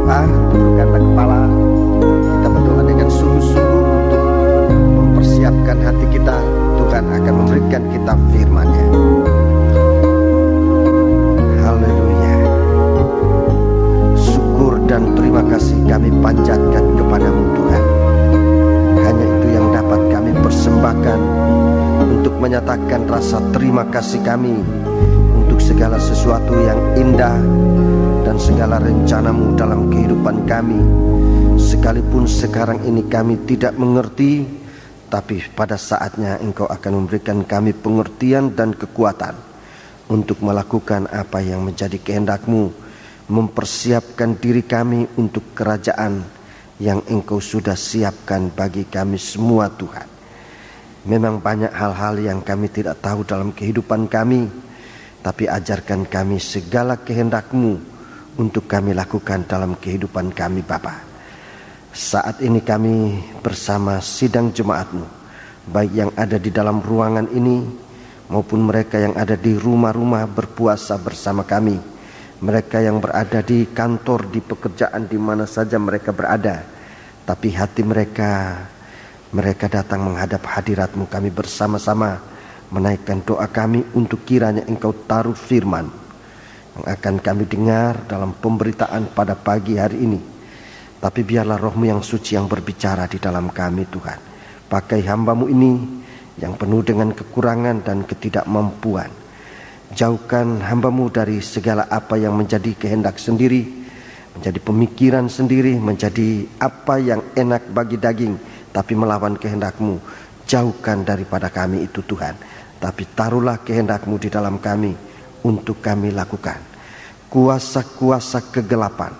berdoa, tundukkanlah kepala. Kita berdoa dengan sungguh-sungguh untuk mempersiapkan hati kita. Tuhan akan memberikan kita firman-Nya. Haleluya. Syukur dan terima kasih kami panjatkan kepadamu Tuhan. Hanya itu yang dapat kami persembahkan untuk menyatakan rasa terima kasih kami untuk segala sesuatu yang indah dan segala rencana-Mu dalam kehidupan kami. Sekalipun sekarang ini kami tidak mengerti, tapi pada saatnya Engkau akan memberikan kami pengertian dan kekuatan untuk melakukan apa yang menjadi kehendak-Mu, mempersiapkan diri kami untuk kerajaan yang Engkau sudah siapkan bagi kami semua Tuhan. Memang banyak hal-hal yang kami tidak tahu dalam kehidupan kami, tapi ajarkan kami segala kehendak-Mu untuk kami lakukan dalam kehidupan kami Bapa. Saat ini kami bersama sidang jemaat-Mu, baik yang ada di dalam ruangan ini maupun mereka yang ada di rumah-rumah berpuasa bersama kami, mereka yang berada di kantor, di pekerjaan, di mana saja mereka berada, tapi hati mereka datang menghadap hadirat-Mu. Kami bersama-sama menaikkan doa kami untuk kiranya Engkau taruh firman yang akan kami dengar dalam pemberitaan pada pagi hari ini. Tapi biarlah Roh-Mu yang suci yang berbicara di dalam kami Tuhan. Pakai hamba-Mu ini yang penuh dengan kekurangan dan ketidakmampuan. Jauhkan hamba-Mu dari segala apa yang menjadi kehendak sendiri, menjadi pemikiran sendiri, menjadi apa yang enak bagi daging, tapi melawan kehendak-Mu. Jauhkan daripada kami itu Tuhan. Tapi taruhlah kehendak-Mu di dalam kami untuk kami lakukan. Kuasa-kuasa kegelapan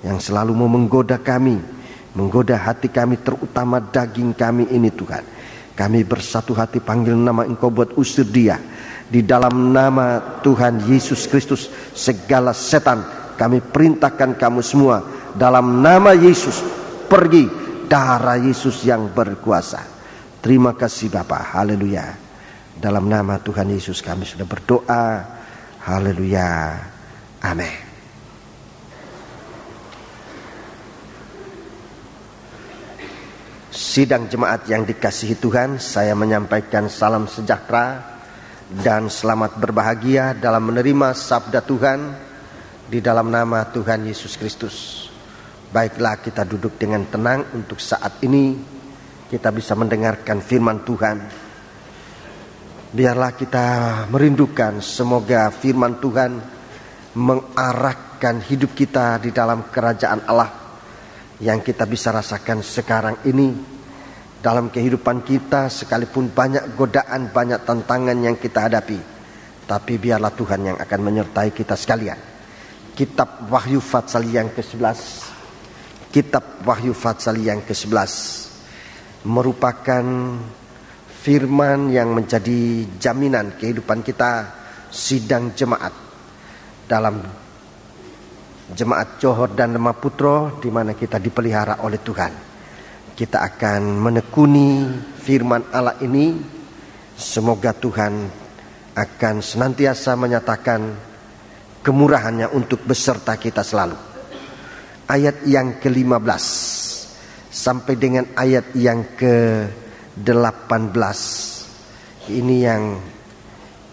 yang selalu mau menggoda kami, menggoda hati kami, terutama daging kami ini Tuhan, kami bersatu hati panggil nama Engkau buat usir dia. Di dalam nama Tuhan Yesus Kristus, segala setan kami perintahkan kamu semua dalam nama Yesus, pergi. Darah Yesus yang berkuasa. Terima kasih Bapa. Haleluya. Dalam nama Tuhan Yesus kami sudah berdoa. Haleluya. Amin. Sidang jemaat yang dikasihi Tuhan, saya menyampaikan salam sejahtera dan selamat berbahagia dalam menerima sabda Tuhan di dalam nama Tuhan Yesus Kristus. Baiklah, kita duduk dengan tenang untuk saat ini kita bisa mendengarkan firman Tuhan. Biarlah kita merindukan semoga firman Tuhan mengarahkan hidup kita di dalam kerajaan Allah yang kita bisa rasakan sekarang ini dalam kehidupan kita. Sekalipun banyak godaan, banyak tantangan yang kita hadapi, tapi biarlah Tuhan yang akan menyertai kita sekalian. Kitab Wahyu Fatsali yang ke-11, Kitab Wahyu Fatsali yang ke-11 merupakan firman yang menjadi jaminan kehidupan kita sidang jemaat dalam jemaat Johor dan Lemahputro, di mana kita dipelihara oleh Tuhan. Kita akan menekuni firman Allah ini. Semoga Tuhan akan senantiasa menyatakan kemurahannya untuk beserta kita selalu. Ayat yang ke-15 sampai dengan ayat yang ke-18. Ini yang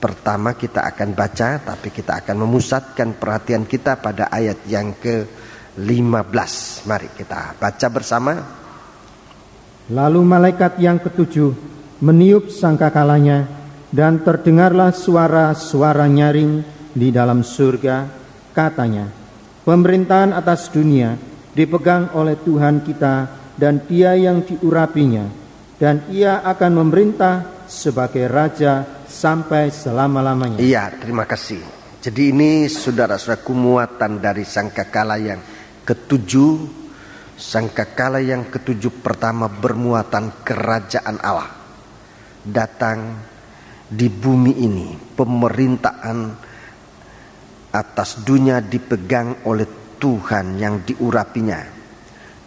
pertama kita akan baca, tapi kita akan memusatkan perhatian kita pada ayat yang ke-15. Mari kita baca bersama. Lalu malaikat yang ketujuh meniup sangkakalanya, dan terdengarlah suara-suara nyaring di dalam surga. Katanya, pemerintahan atas dunia dipegang oleh Tuhan kita dan Dia yang diurapinya, dan Ia akan memerintah sebagai Raja sampai selama-lamanya. Iya, terima kasih. Jadi ini saudara-saudara muatan dari sangkakala yang ketujuh. Sangkakala yang ketujuh pertama bermuatan kerajaan Allah datang di bumi ini. Pemerintahan atas dunia dipegang oleh Tuhan yang diurapinya,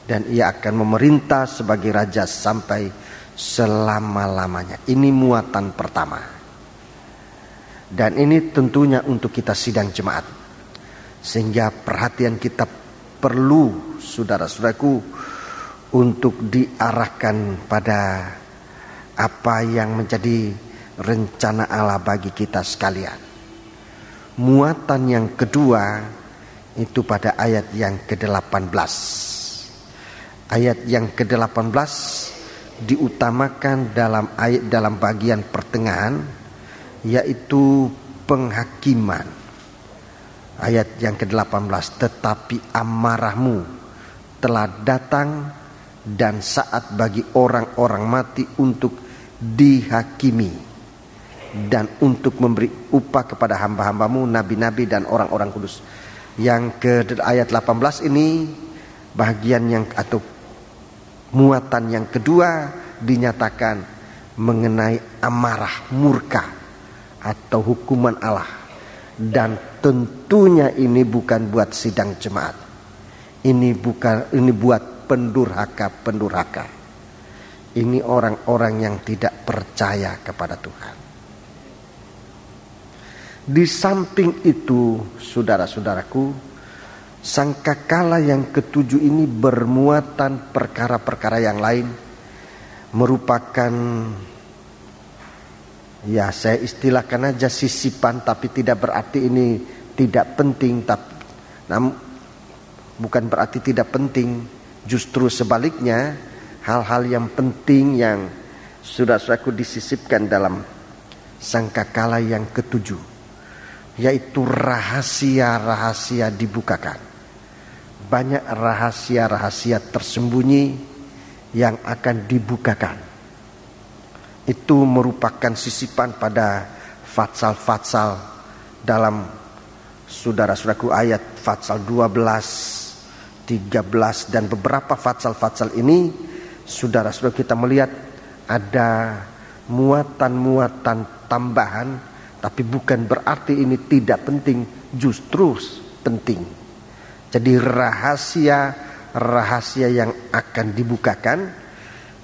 dan Ia akan memerintah sebagai Raja sampai selama-lamanya. Ini muatan pertama. Dan ini tentunya untuk kita sidang jemaat, sehingga perhatian kita perlu saudara-saudaraku untuk diarahkan pada apa yang menjadi rencana Allah bagi kita sekalian. Muatan yang kedua itu pada ayat yang ke-18. Ayat yang ke-18 diutamakan dalam bagian pertengahan, yaitu penghakiman. Ayat yang ke-18, tetapi amarahmu telah datang dan saat bagi orang-orang mati untuk dihakimi dan untuk memberi upah kepada hamba-hambamu, nabi-nabi dan orang-orang kudus. Yang ke ayat 18 ini bagian yang atau muatan yang kedua dinyatakan mengenai amarah murka atau hukuman Allah. Dan tentunya ini bukan buat sidang jemaat. Ini buat pendurhaka. Ini orang-orang yang tidak percaya kepada Tuhan. Di samping itu, saudara-saudaraku, sangkakala yang ketujuh ini bermuatan perkara-perkara yang lain, merupakan, ya saya istilahkan aja sisipan, tapi tidak berarti ini tidak penting, namun bukan berarti tidak penting, justru sebaliknya hal-hal yang penting yang saudara-saudaraku disisipkan dalam sangkakala yang ketujuh, yaitu rahasia-rahasia dibukakan. Banyak rahasia-rahasia tersembunyi yang akan dibukakan. Itu merupakan sisipan pada fatsal-fatsal dalam saudara-saudaraku ayat fatsal 12, 13 dan beberapa fatsal-fatsal ini, saudara-saudara kita melihat ada muatan-muatan tambahan. Tapi bukan berarti ini tidak penting, justru penting. Jadi rahasia-rahasia yang akan dibukakan,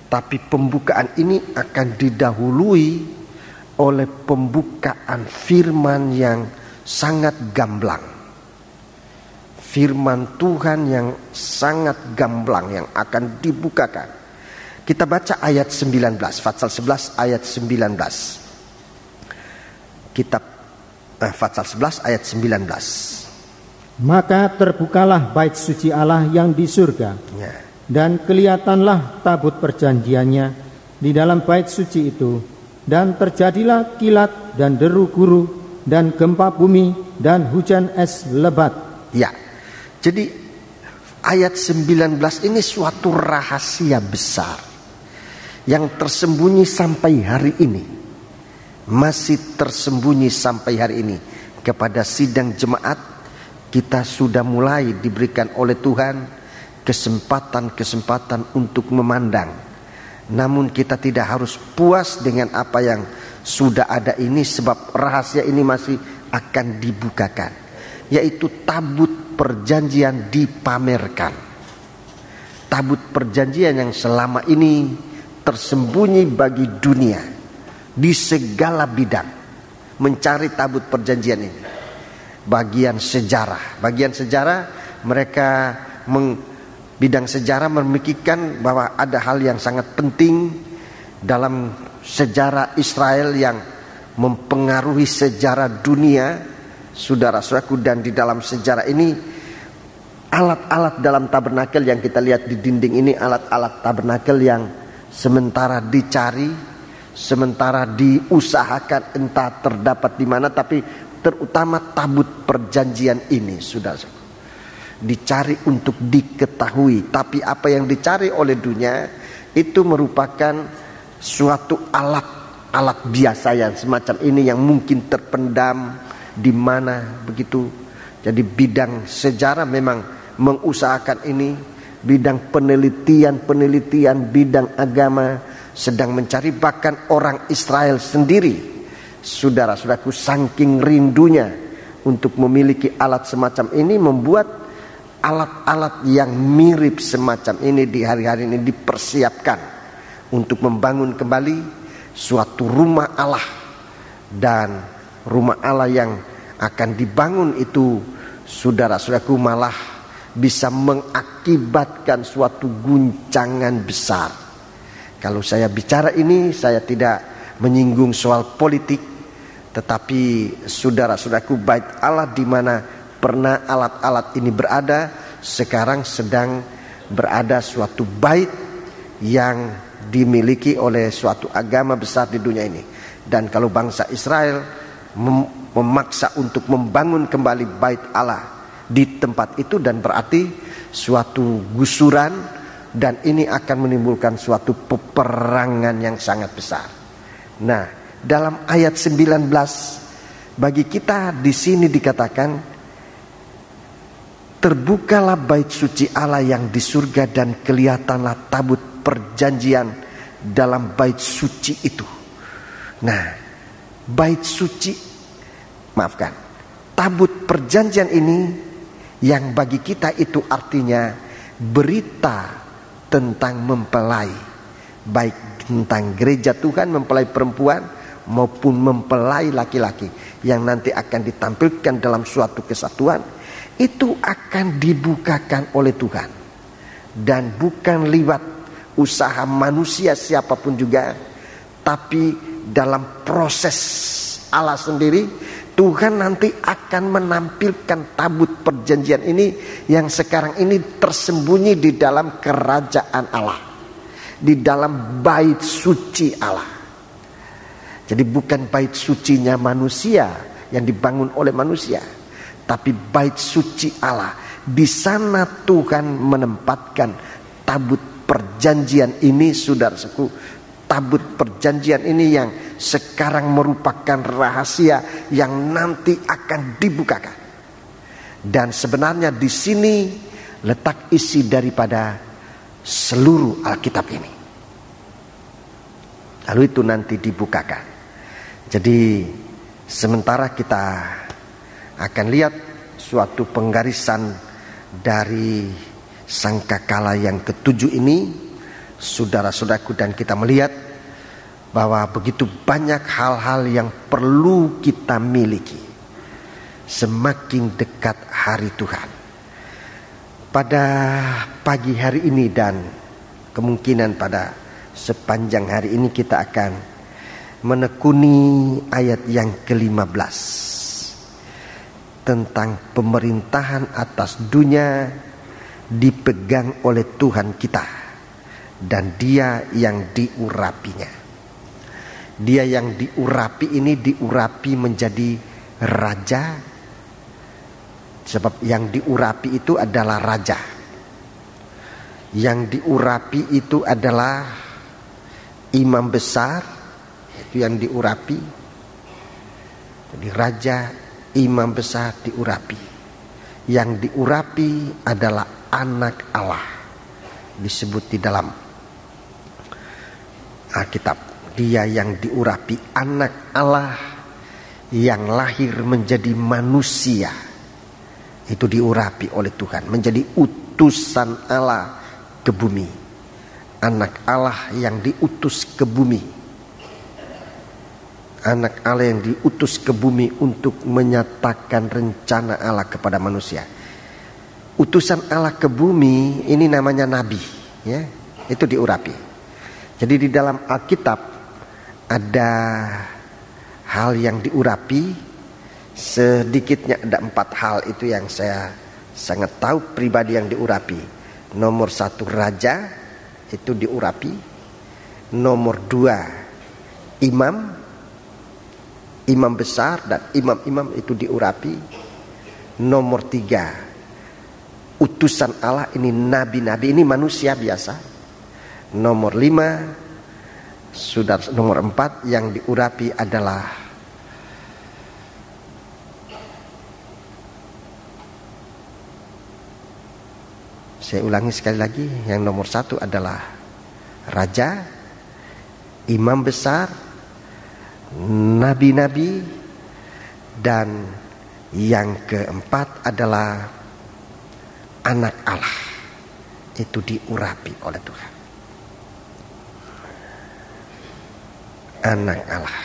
tapi pembukaan ini akan didahului oleh pembukaan firman yang sangat gamblang. Firman Tuhan yang sangat gamblang yang akan dibukakan. Kita baca ayat 19, Fatsal 11 ayat 19. Kitab Fatsal 11 ayat 19. Maka terbukalah bait suci Allah yang di surga, dan kelihatanlah tabut perjanjiannya di dalam bait suci itu, dan terjadilah kilat dan deru guru dan gempa bumi dan hujan es lebat. Ya, jadi ayat 19 ini suatu rahasia besar yang tersembunyi sampai hari ini. Masih tersembunyi sampai hari ini. Kepada sidang jemaat kita sudah mulai diberikan oleh Tuhan kesempatan-kesempatan untuk memandang. Namun kita tidak harus puas dengan apa yang sudah ada ini, sebab rahasia ini masih akan dibukakan, yaitu tabut perjanjian dipamerkan. Tabut perjanjian yang selama ini tersembunyi bagi dunia di segala bidang, mencari tabut perjanjian ini. Bagian sejarah mereka bidang sejarah memikirkan bahwa ada hal yang sangat penting dalam sejarah Israel yang mempengaruhi sejarah dunia, saudara-saudaraku. Dan di dalam sejarah ini, alat-alat dalam tabernakel yang kita lihat di dinding ini, alat-alat tabernakel yang sementara dicari, sementara diusahakan, entah terdapat di mana, tapi terutama tabut perjanjian ini sudah dicari untuk diketahui. Tapi apa yang dicari oleh dunia itu merupakan suatu alat biasa yang semacam ini yang mungkin terpendam di mana begitu. Jadi bidang sejarah memang mengusahakan ini, bidang penelitian, bidang agama sedang mencari, bahkan orang Israel sendiri, saudara-saudaraku, saking rindunya untuk memiliki alat semacam ini, membuat alat-alat yang mirip semacam ini di hari-hari ini dipersiapkan untuk membangun kembali suatu rumah Allah. Dan rumah Allah yang akan dibangun itu, saudara-saudaraku, malah bisa mengakibatkan suatu guncangan besar. Kalau saya bicara ini, saya tidak menyinggung soal politik, tetapi saudara-saudaraku, bait Allah di mana pernah alat-alat ini berada, sekarang sedang berada suatu bait yang dimiliki oleh suatu agama besar di dunia ini. Dan kalau bangsa Israel memaksa untuk membangun kembali bait Allah di tempat itu, dan berarti suatu gusuran, dan ini akan menimbulkan suatu peperangan yang sangat besar. Nah, dalam ayat 19 bagi kita di sini dikatakan, terbukalah bait suci Allah yang di surga dan kelihatanlah tabut perjanjian dalam bait suci itu. Nah, bait suci, maafkan, tabut perjanjian ini yang bagi kita itu artinya berita tentang mempelai, baik tentang gereja Tuhan mempelai perempuan maupun mempelai laki-laki yang nanti akan ditampilkan dalam suatu kesatuan, itu akan dibukakan oleh Tuhan, dan bukan lewat usaha manusia siapapun juga, tapi dalam proses Allah sendiri. Tuhan nanti akan menampilkan tabut perjanjian ini yang sekarang ini tersembunyi di dalam kerajaan Allah, di dalam bait suci Allah. Jadi bukan bait sucinya manusia yang dibangun oleh manusia, tapi bait suci Allah. Di sana Tuhan menempatkan tabut perjanjian ini, saudaraku. Tabut perjanjian ini yang sekarang merupakan rahasia yang nanti akan dibukakan. Dan sebenarnya di sini letak isi daripada seluruh Alkitab ini. Lalu itu nanti dibukakan. Jadi sementara kita akan lihat suatu penggarisan dari sangkakala yang ketujuh ini, saudara-saudaraku, dan kita melihat bahwa begitu banyak hal-hal yang perlu kita miliki semakin dekat hari Tuhan. Pada pagi hari ini dan kemungkinan pada sepanjang hari ini kita akan menekuni ayat yang ke-15 tentang pemerintahan atas dunia dipegang oleh Tuhan kita, dan Dia yang diurapinya. Dia yang diurapi ini diurapi menjadi raja, sebab yang diurapi itu adalah raja. Yang diurapi itu adalah imam besar, itu yang diurapi. Jadi raja, imam besar diurapi. Yang diurapi adalah anak Allah, disebut di dalam Alkitab. Dia yang diurapi, anak Allah yang lahir menjadi manusia, itu diurapi oleh Tuhan, menjadi utusan Allah ke bumi. Anak Allah yang diutus ke bumi, anak Allah yang diutus ke bumi untuk menyatakan rencana Allah kepada manusia. Utusan Allah ke bumi ini namanya nabi, ya, itu diurapi. Jadi di dalam Alkitab ada hal yang diurapi, sedikitnya ada 4 hal itu yang saya sangat tahu pribadi yang diurapi. Nomor 1 raja, itu diurapi. Nomor 2 imam besar dan imam-imam itu diurapi. Nomor 3 utusan Allah, ini nabi-nabi, ini manusia biasa. Nomor 5 nomor 4 yang diurapi adalah saya ulangi sekali lagi, yang nomor 1 adalah raja, imam besar, nabi-nabi, dan yang keempat adalah anak Allah, itu diurapi oleh Tuhan. Anak Allah.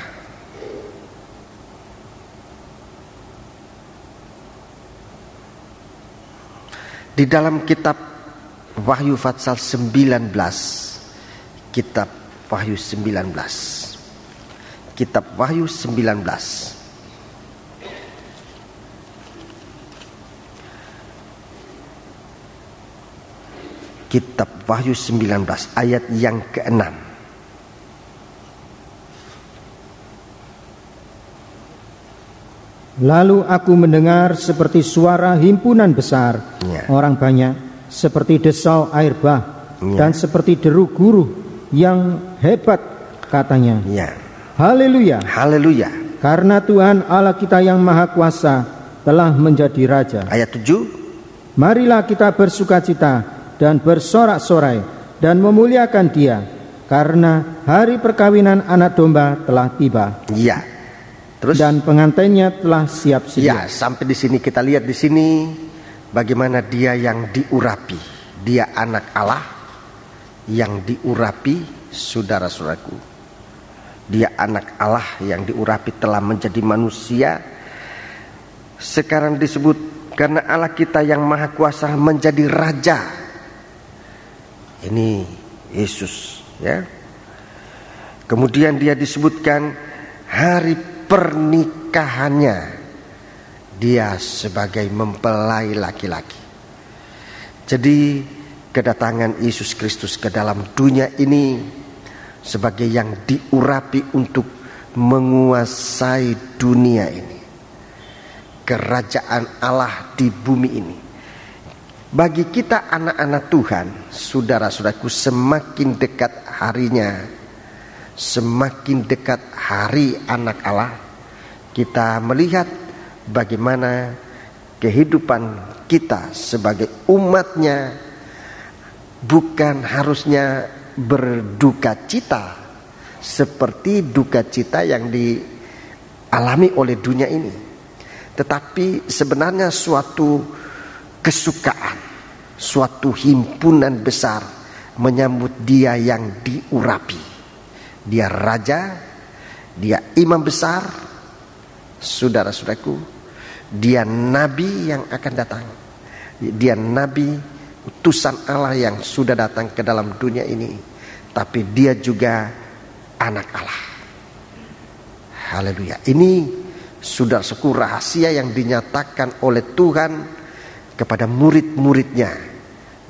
Di dalam kitab Wahyu pasal 19, kitab Wahyu 19, kitab Wahyu 19, kitab Wahyu 19 ayat yang ke-6. Lalu aku mendengar seperti suara himpunan besar, orang banyak, seperti desau air bah, dan seperti deru guru yang hebat, katanya, Haleluya, haleluya, karena Tuhan Allah kita yang Maha Kuasa telah menjadi Raja. Ayat 7, marilah kita bersukacita dan bersorak-sorai dan memuliakan Dia, karena hari perkawinan anak domba telah tiba. Ya. Terus, dan pengantinnya telah siap sedia. Ya, sampai di sini kita lihat di sini bagaimana Dia yang diurapi, Dia anak Allah yang diurapi, saudara-saudaraku. Dia anak Allah yang diurapi telah menjadi manusia. Sekarang disebut karena Allah kita yang Maha Kuasa menjadi Raja. Ini Yesus, ya. Kemudian Dia disebutkan hari pernikahannya, Dia sebagai mempelai laki-laki. Jadi kedatangan Yesus Kristus ke dalam dunia ini sebagai yang diurapi untuk menguasai dunia ini, kerajaan Allah di bumi ini. Bagi kita anak-anak Tuhan, saudara-saudaraku, semakin dekat harinya, semakin dekat hari anak Allah, kita melihat bagaimana kehidupan kita sebagai umatnya bukan harusnya berduka cita seperti duka cita yang dialami oleh dunia ini, tetapi sebenarnya suatu kesukaan, suatu himpunan besar menyambut Dia yang diurapi. Dia Raja, Dia Imam besar, saudara-saudaraku. Dia Nabi yang akan datang. Dia Nabi utusan Allah yang sudah datang ke dalam dunia ini. Tapi Dia juga anak Allah. Haleluya. Ini saudara-saudaraku rahasia yang dinyatakan oleh Tuhan kepada murid-muridnya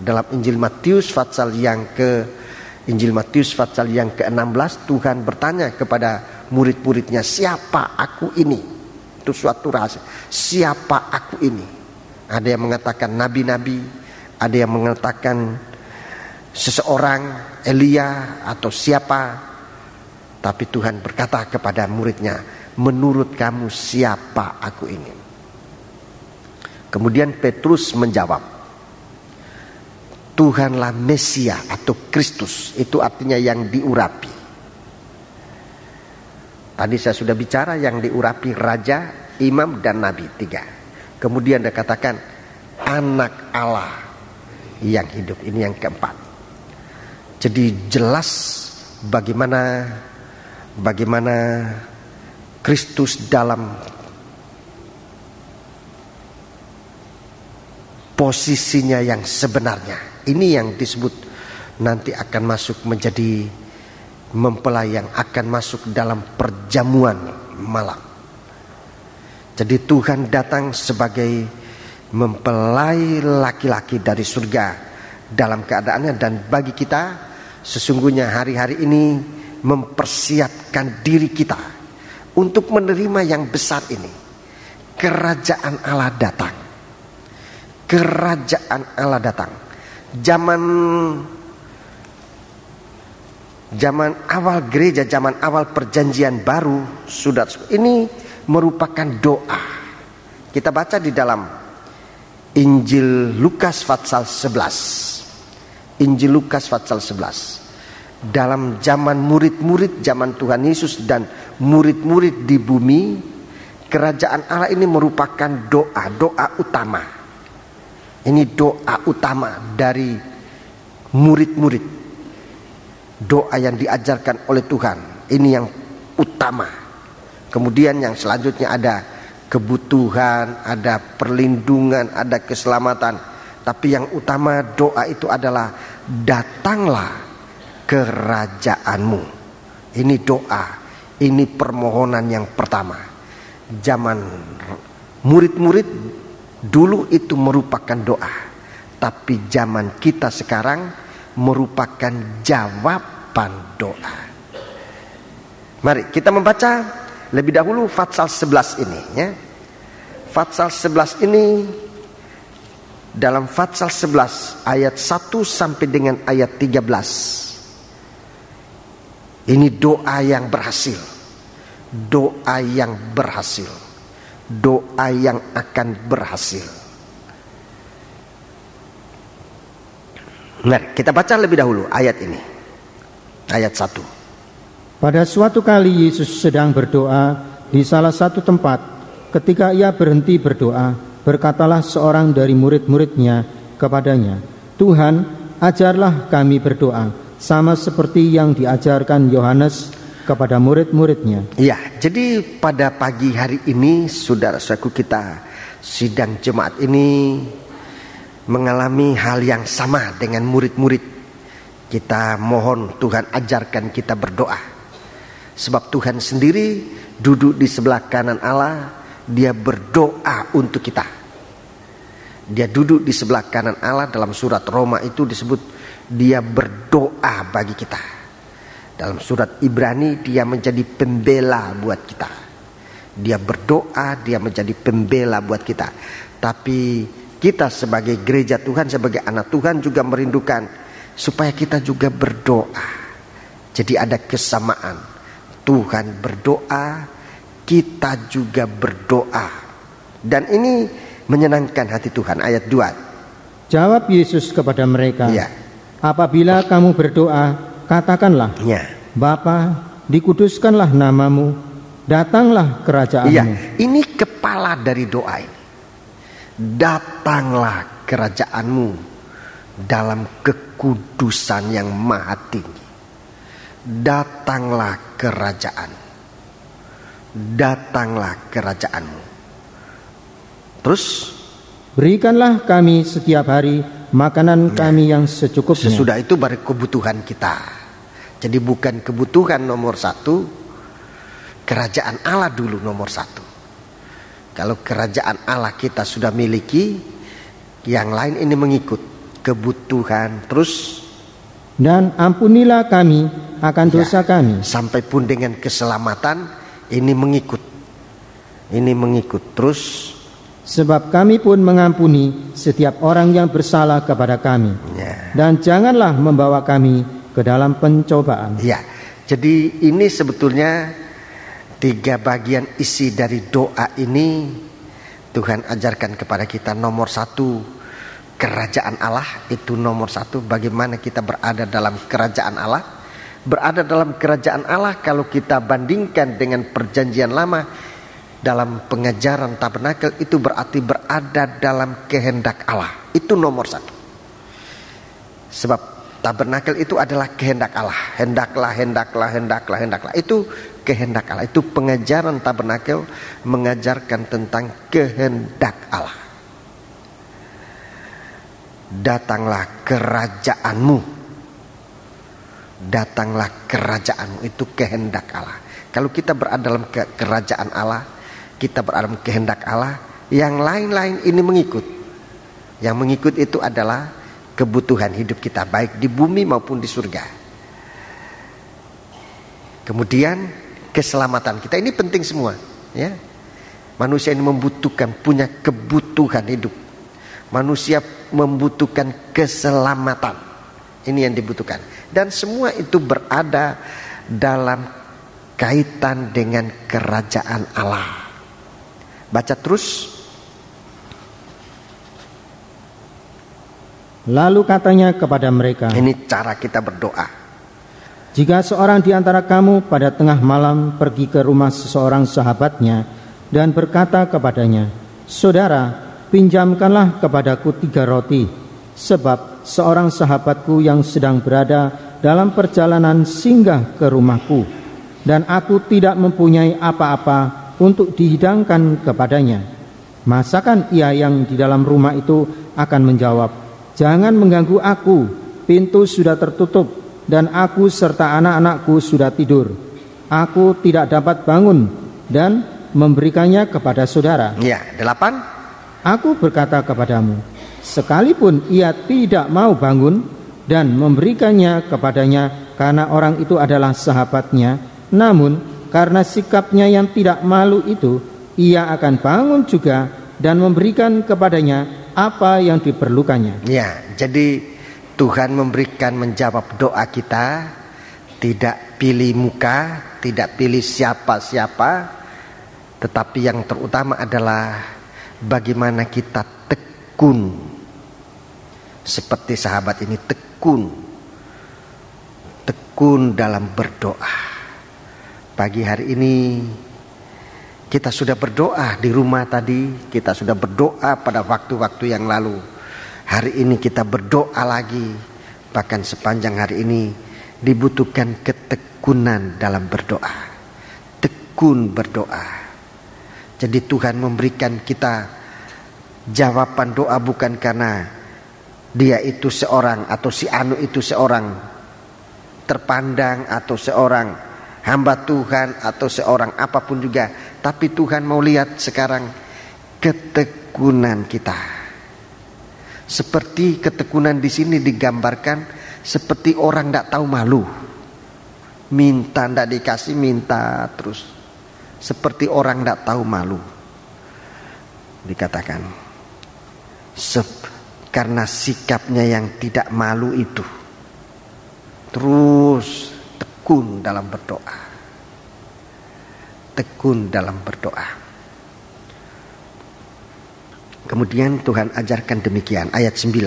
dalam Injil Matius pasal yang ke-16, Tuhan bertanya kepada murid-muridnya, siapa aku ini? Itu suatu rahasia. Siapa aku ini? Ada yang mengatakan nabi-nabi, ada yang mengatakan seseorang, Elia atau siapa. Tapi Tuhan berkata kepada muridnya, menurut kamu siapa aku ini? Kemudian Petrus menjawab, Tuhanlah Mesia atau Kristus. Itu artinya yang diurapi. Tadi saya sudah bicara yang diurapi Raja, Imam, dan Nabi, 3. Kemudian dia katakan anak Allah yang hidup. Ini yang keempat. Jadi jelas bagaimana Kristus dalam posisinya yang sebenarnya. Ini yang disebut nanti akan masuk menjadi mempelai yang akan masuk dalam perjamuan malam. Jadi Tuhan datang sebagai mempelai laki-laki dari surga dalam keadaannya. Dan bagi kita sesungguhnya hari-hari ini mempersiapkan diri kita untuk menerima yang besar ini. Kerajaan Allah datang. Kerajaan Allah datang. Zaman awal gereja, zaman awal perjanjian baru, saudara, ini merupakan doa. Kita baca di dalam Injil Lukas pasal 11. Injil Lukas pasal 11. Dalam zaman murid-murid, zaman Tuhan Yesus dan murid-murid di bumi, kerajaan Allah ini merupakan doa utama. Ini doa utama dari murid-murid. Doa yang diajarkan oleh Tuhan. Ini yang utama. Kemudian yang selanjutnya ada kebutuhan, ada perlindungan, ada keselamatan. Tapi yang utama doa itu adalah datanglah kerajaanmu. Ini doa, ini permohonan yang pertama. Zaman murid-murid dulu itu merupakan doa, tapi zaman kita sekarang merupakan jawaban doa. Mari kita membaca lebih dahulu Fatsal 11 ini ya. Fatsal 11 ini, dalam Fatsal 11 ayat 1 sampai dengan ayat 13. Ini doa yang berhasil. Doa yang berhasil. Doa yang akan berhasil. Mari kita baca lebih dahulu ayat ini. Ayat 1. Pada suatu kali Yesus sedang berdoa di salah satu tempat. Ketika ia berhenti berdoa, berkatalah seorang dari murid-muridnya kepadanya, "Tuhan, ajarlah kami berdoa, sama seperti yang diajarkan Yohanes kepada murid-muridnya." Ya, jadi pada pagi hari ini, saudara-saudaraku, kita sidang jemaat ini mengalami hal yang sama dengan murid-murid. Kita mohon Tuhan ajarkan kita berdoa. Sebab Tuhan sendiri duduk di sebelah kanan Allah. Dia berdoa untuk kita. Dia duduk di sebelah kanan Allah. Dalam surat Roma itu disebut dia berdoa bagi kita. Dalam surat Ibrani dia menjadi pembela buat kita. Dia berdoa, dia menjadi pembela buat kita. Tapi kita sebagai gereja Tuhan, sebagai anak Tuhan juga merindukan supaya kita juga berdoa. Jadi ada kesamaan. Tuhan berdoa, kita juga berdoa. Dan ini menyenangkan hati Tuhan. Ayat 2. Jawab Yesus kepada mereka, ya. Apabila kamu berdoa, katakanlah, ya. Bapa, dikuduskanlah namamu, datanglah kerajaanmu. Ya, ini kepala dari doa ini. Datanglah kerajaanmu dalam kekudusan yang maha tinggi. Datanglah kerajaan. Datanglah kerajaanmu. Terus, berikanlah kami setiap hari makanan kami yang secukupnya. Sesudah itu baru kebutuhan kita. Jadi bukan kebutuhan nomor 1, kerajaan Allah dulu nomor 1. Kalau kerajaan Allah kita sudah miliki, yang lain ini mengikut kebutuhan. Terus, dan ampunilah kami akan dosa kami. Sampai pun dengan keselamatan. Ini mengikut. Ini mengikut. Terus, sebab kami pun mengampuni setiap orang yang bersalah kepada kami. Ya. Dan janganlah membawa kami ke dalam pencobaan. Ya. Jadi ini sebetulnya 3 bagian isi dari doa ini. Tuhan ajarkan kepada kita. Nomor 1, kerajaan Allah. Itu nomor 1. Bagaimana kita berada dalam kerajaan Allah. Berada dalam kerajaan Allah kalau kita bandingkan dengan perjanjian lama, dalam pengajaran tabernakel itu berarti berada dalam kehendak Allah. Itu nomor 1. Sebab tabernakel itu adalah kehendak Allah. Hendaklah. Itu kehendak Allah. Itu pengajaran tabernakel mengajarkan tentang kehendak Allah. Datanglah kerajaanmu. Datanglah kerajaanmu. Itu kehendak Allah. Kalau kita berada dalam kerajaan Allah, kita berada dalam kehendak Allah, yang lain-lain ini mengikut. Yang mengikut itu adalah kebutuhan hidup kita, baik di bumi maupun di surga. Kemudian keselamatan kita, ini penting semua ya. Manusia ini membutuhkan, punya kebutuhan hidup. Manusia membutuhkan keselamatan. Ini yang dibutuhkan. Dan semua itu berada dalam kaitan dengan kerajaan Allah. Baca terus. Lalu katanya kepada mereka, ini cara kita berdoa. Jika seorang di antara kamu pada tengah malam pergi ke rumah seseorang sahabatnya dan berkata kepadanya, Saudara, pinjamkanlah kepadaku 3 roti, sebab seorang sahabatku yang sedang berada dalam perjalanan singgah ke rumahku, dan aku tidak mempunyai apa-apa untuk dihidangkan kepadanya. Masakan ia yang di dalam rumah itu akan menjawab, "Jangan mengganggu aku, pintu sudah tertutup dan aku serta anak-anakku sudah tidur. Aku tidak dapat bangun dan memberikannya kepada saudara." Ya, 8. Aku berkata kepadamu, sekalipun ia tidak mau bangun dan memberikannya kepadanya karena orang itu adalah sahabatnya, namun karena sikapnya yang tidak malu itu, ia akan bangun juga dan memberikan kepadanya apa yang diperlukannya. Ya, jadi Tuhan menjawab doa kita, tidak pilih muka, tidak pilih siapa-siapa, tetapi yang terutama adalah bagaimana kita tekun. Seperti sahabat ini tekun dalam berdoa. Pagi hari ini kita sudah berdoa di rumah tadi, kita sudah berdoa pada waktu-waktu yang lalu. Hari ini kita berdoa lagi, bahkan sepanjang hari ini dibutuhkan ketekunan dalam berdoa. Tekun berdoa. Jadi Tuhan memberikan kita jawaban doa bukan karena dia itu seorang atau si anu itu seorang terpandang atau seorang hamba Tuhan atau seorang apapun juga, tapi Tuhan mau lihat sekarang ketekunan kita. Seperti ketekunan di sini digambarkan seperti orang tidak tahu malu, minta tidak dikasih, minta terus, seperti orang tidak tahu malu. Dikatakan karena sikapnya yang tidak malu itu, terus tekun dalam berdoa. Tekun dalam berdoa. Kemudian Tuhan ajarkan demikian, ayat 9.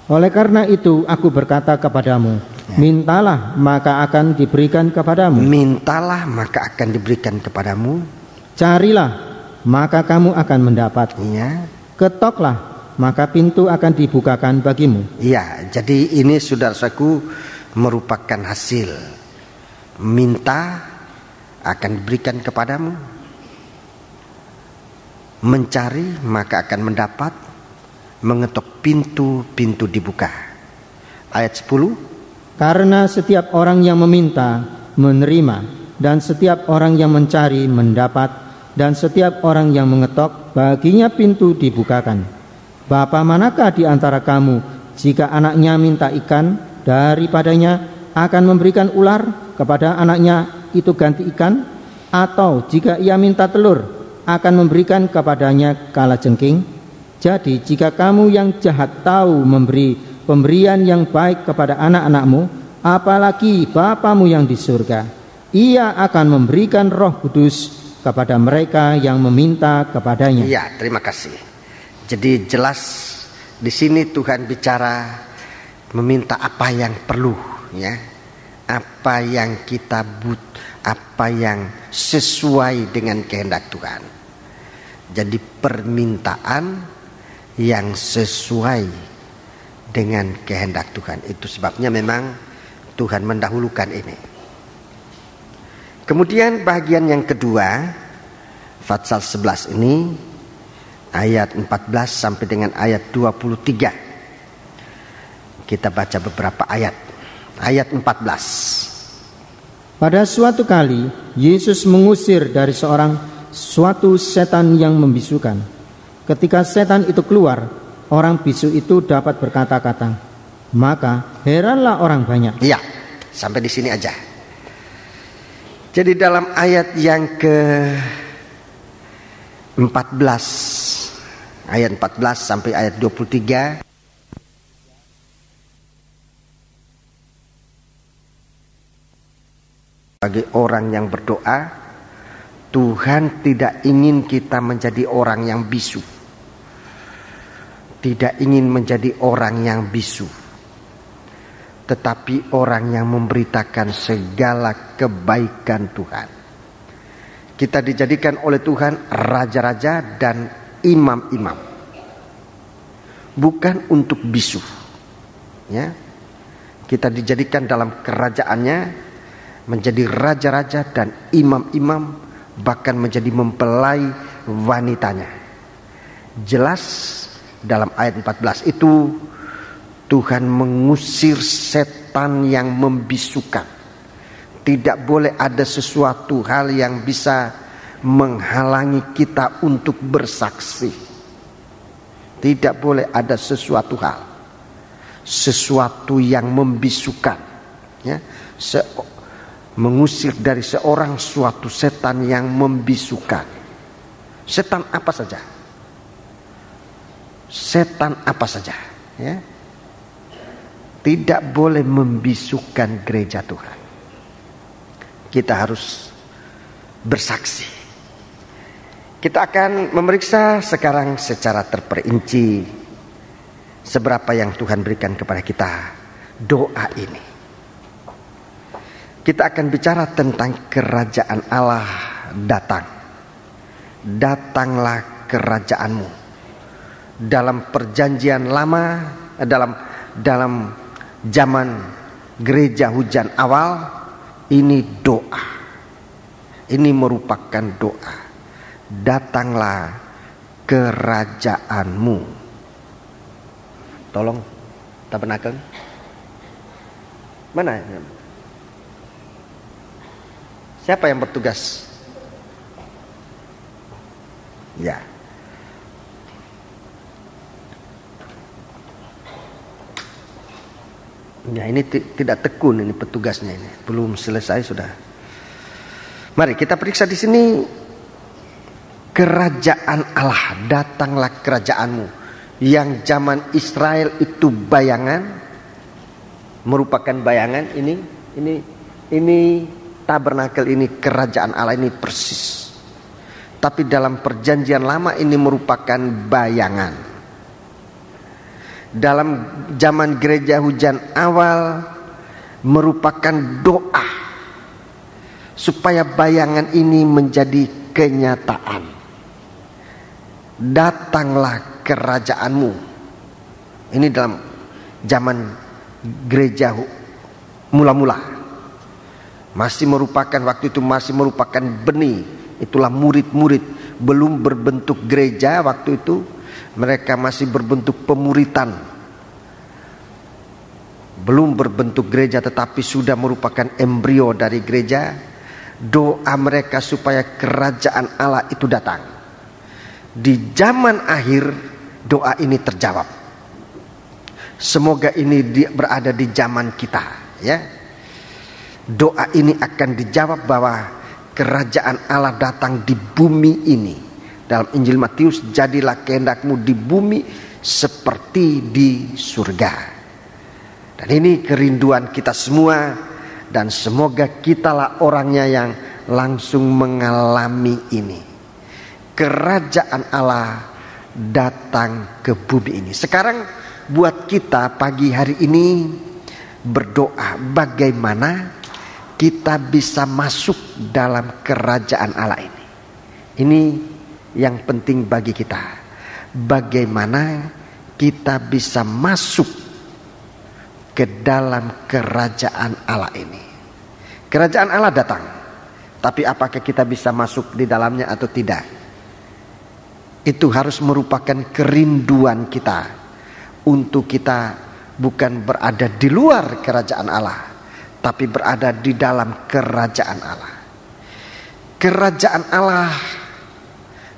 Oleh karena itu aku berkata kepadamu, mintalah maka akan diberikan kepadamu. Mintalah maka akan diberikan kepadamu. Carilah maka kamu akan mendapat. Ya. Ketoklah maka pintu akan dibukakan bagimu. Ya, jadi ini saudaraku merupakan hasil. Minta akan diberikan kepadamu. Mencari maka akan mendapat. Mengetuk pintu dibuka. Ayat 10. Karena setiap orang yang meminta menerima, dan setiap orang yang mencari mendapat, dan setiap orang yang mengetok baginya pintu dibukakan. Bapa manakah di antara kamu jika anaknya minta ikan, daripadanya akan memberikan ular kepada anaknya itu ganti ikan? Atau jika ia minta telur, akan memberikan kepadanya kalajengking? Jadi jika kamu yang jahat tahu memberi pemberian yang baik kepada anak-anakmu, apalagi Bapamu yang di surga, ia akan memberikan Roh Kudus kepada mereka yang meminta kepadanya. Ya, terima kasih. Jadi jelas di sini Tuhan bicara meminta apa yang perlu, ya, apa yang kita apa yang sesuai dengan kehendak Tuhan. Jadi permintaan yang sesuai dengan kehendak Tuhan. Itu sebabnya memang Tuhan mendahulukan ini. Kemudian bagian yang kedua, Fatsal 11 ini ayat 14 sampai dengan ayat 23. Kita baca beberapa ayat. Ayat 14. Pada suatu kali Yesus mengusir dari suatu setan yang membisukan. Ketika setan itu keluar, orang bisu itu dapat berkata-kata. Maka heranlah orang banyak. Iya, sampai di sini aja. Jadi dalam ayat yang ke-14, ayat 14 sampai ayat 23, bagi orang yang berdoa, Tuhan tidak ingin kita menjadi orang yang bisu. Tidak ingin menjadi orang yang bisu, tetapi orang yang memberitakan segala kebaikan Tuhan. Kita dijadikan oleh Tuhan raja-raja dan imam-imam, bukan untuk bisu, ya. Kita dijadikan dalam kerajaannya menjadi raja-raja dan imam-imam, bahkan menjadi mempelai wanitanya. Jelas dalam ayat 14 itu Tuhan mengusir setan yang membisukan. Tidak boleh ada sesuatu hal yang bisa menghalangi kita untuk bersaksi. Tidak boleh ada sesuatu hal, sesuatu yang membisukan, ya, mengusir dari seorang suatu setan yang membisukan. Setan apa saja, setan apa saja, ya, tidak boleh membisukan gereja Tuhan. Kita harus bersaksi. Kita akan memeriksa sekarang secara terperinci seberapa yang Tuhan berikan kepada kita doa ini. Kita akan bicara tentang kerajaan Allah datang. Datanglah kerajaanmu. Dalam perjanjian lama, dalam zaman gereja hujan awal, ini doa. Ini merupakan doa. Datanglah kerajaanmu. Tolong tabernakel. Mana? Siapa yang bertugas? Ya. Ya, ini tidak tekun ini petugasnya ini. Belum selesai sudah. Mari kita periksa di sini. Kerajaan Allah, datanglah kerajaanmu. Yang zaman Israel itu bayangan, merupakan bayangan. Ini tabernakel, ini kerajaan Allah, ini persis. Tapi dalam perjanjian lama ini merupakan bayangan. Dalam zaman gereja hujan awal merupakan doa supaya bayangan ini menjadi kenyataan. Datanglah kerajaanmu. Ini dalam zaman gereja mula-mula. Masih merupakan, waktu itu masih merupakan benih. Itulah murid-murid, belum berbentuk gereja waktu itu. Mereka masih berbentuk pemuritan. Belum berbentuk gereja, tetapi sudah merupakan embrio dari gereja. Doa mereka supaya kerajaan Allah itu datang. Di zaman akhir doa ini terjawab. Semoga ini berada di zaman kita, ya. Doa ini akan dijawab bahwa kerajaan Allah datang di bumi ini. Dalam Injil Matius, jadilah kehendakmu di bumi seperti di surga. Dan ini kerinduan kita semua, dan semoga kitalah orangnya yang langsung mengalami ini. Kerajaan Allah datang ke bumi ini. Sekarang buat kita pagi hari ini berdoa bagaimana kita bisa masuk dalam kerajaan Allah ini. Ini yang penting bagi kita. Bagaimana kita bisa masuk ke dalam kerajaan Allah ini. Kerajaan Allah datang. Tapi apakah kita bisa masuk di dalamnya atau tidak? Itu harus merupakan kerinduan kita. Untuk kita bukan berada di luar kerajaan Allah, tapi berada di dalam kerajaan Allah. Kerajaan Allah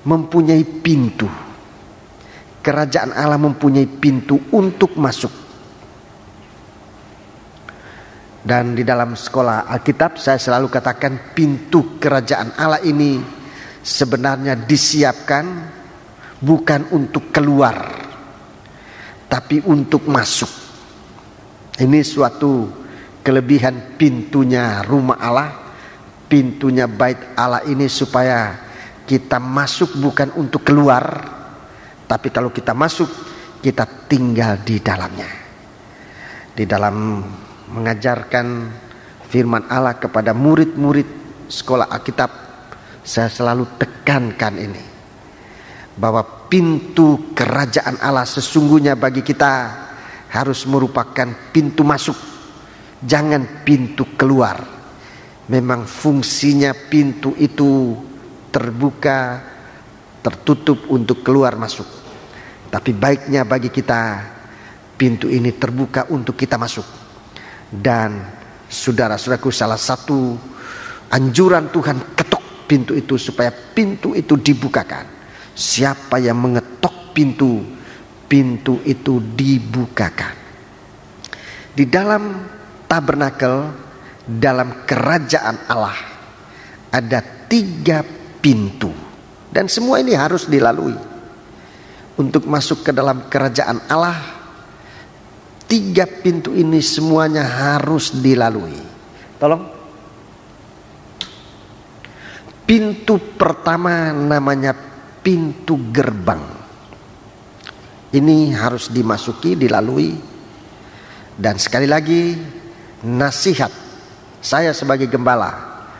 mempunyai pintu. Kerajaan Allah mempunyai pintu untuk masuk. Dan di dalam sekolah Alkitab saya selalu katakan pintu kerajaan Allah ini sebenarnya disiapkan bukan untuk keluar, tapi untuk masuk. Ini suatu kelebihan pintunya rumah Allah, pintunya bait Allah ini, supaya kita masuk bukan untuk keluar, tapi kalau kita masuk, kita tinggal di dalamnya. Di dalam mengajarkan firman Allah kepada murid-murid sekolah Alkitab, saya selalu tekankan ini, bahwa pintu kerajaan Allah sesungguhnya bagi kita harus merupakan pintu masuk, jangan pintu keluar. Memang fungsinya pintu itu terbuka, tertutup untuk keluar masuk. Tapi baiknya bagi kita, pintu ini terbuka untuk kita masuk. Dan saudara-saudaraku, salah satu anjuran Tuhan, ketuk pintu itu supaya pintu itu dibukakan. Siapa yang mengetok pintu, pintu itu dibukakan. Di dalam tabernakel, dalam kerajaan Allah, ada 3 pintu. Dan semua ini harus dilalui. Untuk masuk ke dalam kerajaan Allah, 3 pintu ini semuanya harus dilalui. Tolong. Pintu pertama namanya pintu gerbang. Ini harus dimasuki, dilalui. Dan sekali lagi, nasihat saya sebagai gembala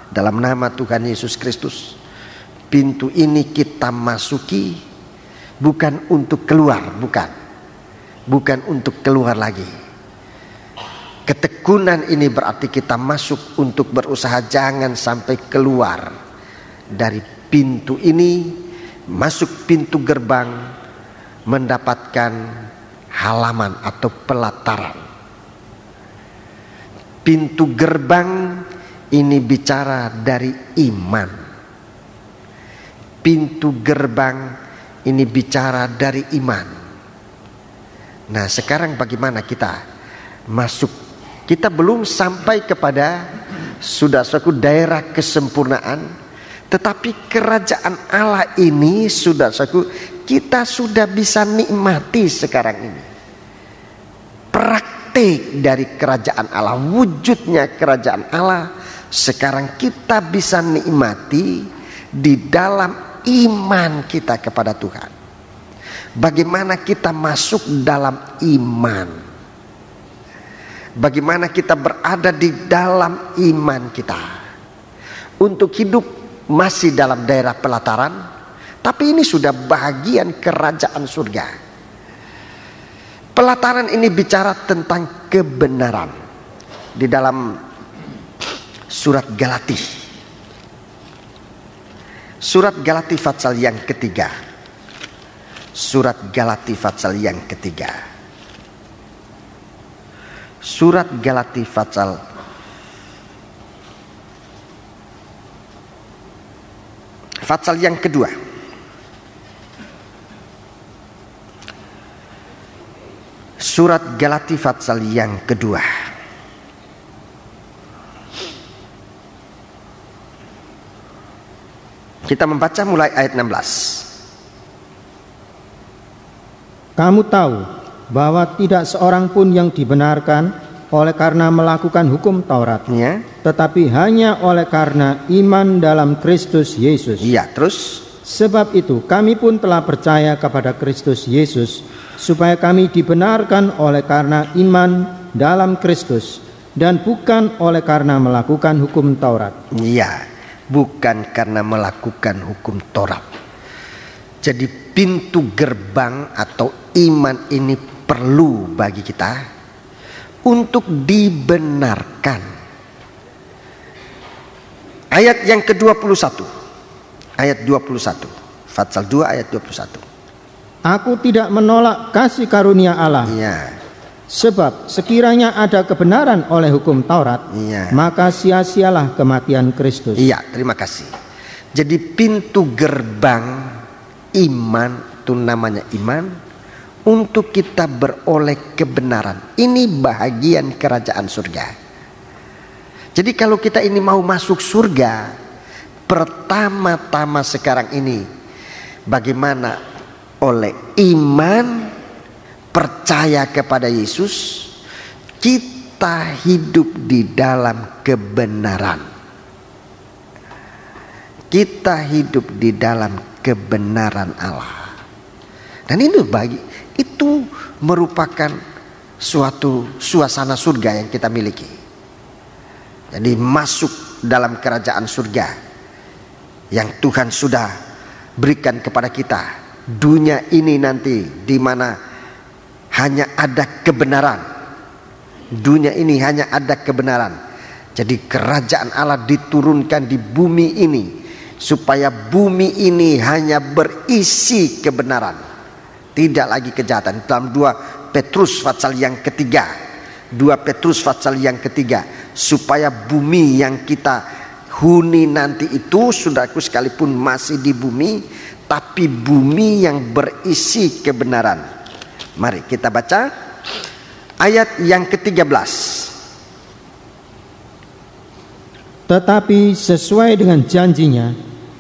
dalam nama Tuhan Yesus Kristus, pintu ini kita masuki bukan untuk keluar, bukan untuk keluar lagi. Ketekunan ini berarti kita masuk untuk berusaha jangan sampai keluar dari pintu ini, masuk pintu gerbang, mendapatkan halaman atau pelataran. Pintu gerbang ini bicara dari iman. Pintu gerbang ini bicara dari iman. Nah, sekarang bagaimana kita masuk? Kita belum sampai kepada saudara-saudaraku daerah kesempurnaan, tetapi kerajaan Allah ini, saudara-saudaraku, kita sudah bisa nikmati sekarang ini. Praktik dari kerajaan Allah, wujudnya kerajaan Allah sekarang kita bisa nikmati di dalam iman kita kepada Tuhan. Bagaimana kita masuk dalam iman? Bagaimana kita berada di dalam iman kita? Untuk hidup masih dalam daerah pelataran, tapi ini sudah bagian kerajaan surga. Pelataran ini bicara tentang kebenaran. Di dalam surat Galati, surat Galati pasal yang ketiga. Surat Galati pasal yang ketiga. Surat Galati pasal yang kedua. Surat Galati pasal yang kedua. Kita membaca mulai ayat 16. Kamu tahu bahwa tidak seorang pun yang dibenarkan oleh karena melakukan hukum Taurat, ya, tetapi hanya oleh karena iman dalam Kristus Yesus. Iya, terus. Sebab itu kami pun telah percaya kepada Kristus Yesus, supaya kami dibenarkan oleh karena iman dalam Kristus, dan bukan oleh karena melakukan hukum Taurat. Iya, bukan karena melakukan hukum Taurat. Jadi pintu gerbang atau iman ini perlu bagi kita untuk dibenarkan. Ayat yang ke-21. Ayat 21. Pasal 2 ayat 21. Aku tidak menolak kasih karunia Allah. Iya. Sebab sekiranya ada kebenaran oleh hukum Taurat, iya, maka sia-sialah kematian Kristus. Iya, terima kasih. Jadi pintu gerbang iman, itu namanya iman, untuk kita beroleh kebenaran. Ini bahagian kerajaan surga. Jadi kalau kita ini mau masuk surga, pertama-tama sekarang ini bagaimana? Oleh iman, percaya kepada Yesus, kita hidup di dalam kebenaran. Kita hidup di dalam kebenaran Allah. Dan itu merupakan suatu suasana surga yang kita miliki. Jadi masuk dalam kerajaan surga yang Tuhan sudah berikan kepada kita. Dunia ini nanti di mana hanya ada kebenaran. Dunia ini hanya ada kebenaran. Jadi kerajaan Allah diturunkan di bumi ini supaya bumi ini hanya berisi kebenaran, tidak lagi kejahatan. Dalam 2 Petrus pasal yang ketiga, 2 Petrus pasal yang ketiga, supaya bumi yang kita huni nanti itu, saudaraku, sekalipun masih di bumi, tapi bumi yang berisi kebenaran. Mari kita baca ayat yang ke-13. Tetapi sesuai dengan janjinya,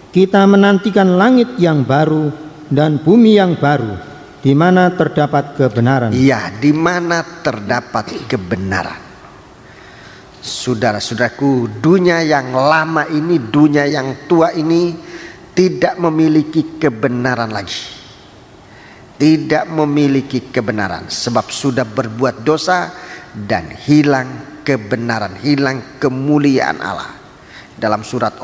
kita menantikan langit yang baru dan bumi yang baru, di mana terdapat kebenaran. Iya, di mana terdapat kebenaran. Saudara-saudaraku, dunia yang lama ini, dunia yang tua ini tidak memiliki kebenaran lagi. Tidak memiliki kebenaran, sebab sudah berbuat dosa dan hilang kebenaran, hilang kemuliaan Allah. Dalam surat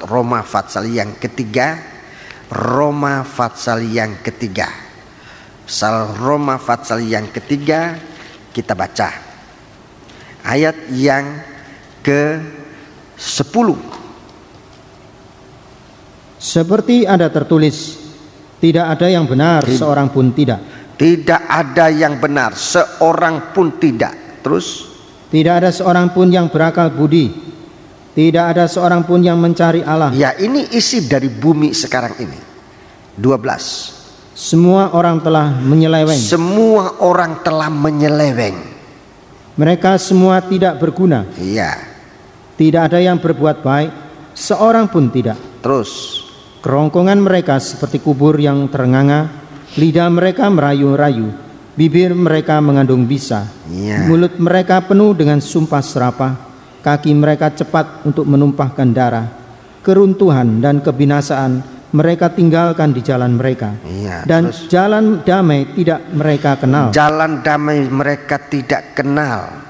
Roma pasal yang ketiga, Roma pasal yang ketiga, Roma pasal yang ketiga, kita baca ayat yang ke-10. Seperti ada tertulis, tidak ada yang benar, seorang pun tidak. Tidak ada yang benar, seorang pun tidak. Terus, tidak ada seorang pun yang berakal budi, tidak ada seorang pun yang mencari Allah. Ya, ini isi dari bumi sekarang ini. 12. Semua orang telah menyeleweng. Semua orang telah menyeleweng. Mereka semua tidak berguna. Iya. Tidak ada yang berbuat baik, seorang pun tidak. Terus, kerongkongan mereka seperti kubur yang terenganga, lidah mereka merayu-rayu, bibir mereka mengandung bisa, mulut mereka penuh dengan sumpah serapah, kaki mereka cepat untuk menumpahkan darah, keruntuhan dan kebinasaan mereka tinggalkan di jalan mereka, dan terus, jalan damai tidak mereka kenal. Jalan damai mereka tidak kenal.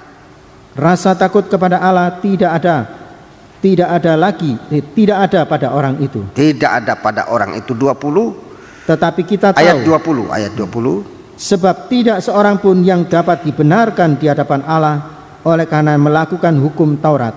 Rasa takut kepada Allah tidak ada lagi, tidak ada pada orang itu. Tidak ada pada orang itu. 20. Tetapi kita tahu, ayat 20. Sebab tidak seorang pun yang dapat dibenarkan di hadapan Allah oleh karena melakukan hukum Taurat,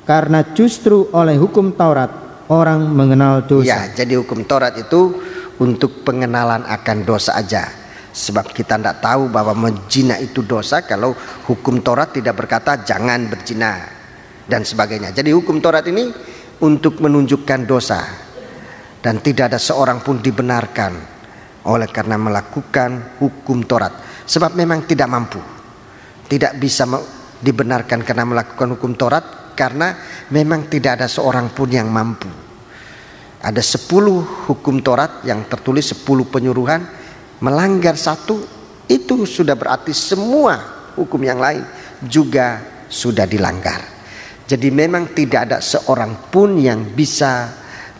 karena justru oleh hukum Taurat orang mengenal dosa. Ya, jadi hukum Taurat itu untuk pengenalan akan dosa aja. Sebab kita tidak tahu bahwa menjina itu dosa kalau hukum Taurat tidak berkata jangan berzina dan sebagainya. Jadi hukum Taurat ini untuk menunjukkan dosa, dan tidak ada seorang pun dibenarkan oleh karena melakukan hukum Taurat. Sebab memang tidak mampu, tidak bisa dibenarkan karena melakukan hukum Taurat, karena memang tidak ada seorang pun yang mampu. Ada 10 hukum Taurat yang tertulis, 10 penyuruhan. Melanggar satu, itu sudah berarti semua hukum yang lain juga sudah dilanggar. Jadi memang tidak ada seorang pun yang bisa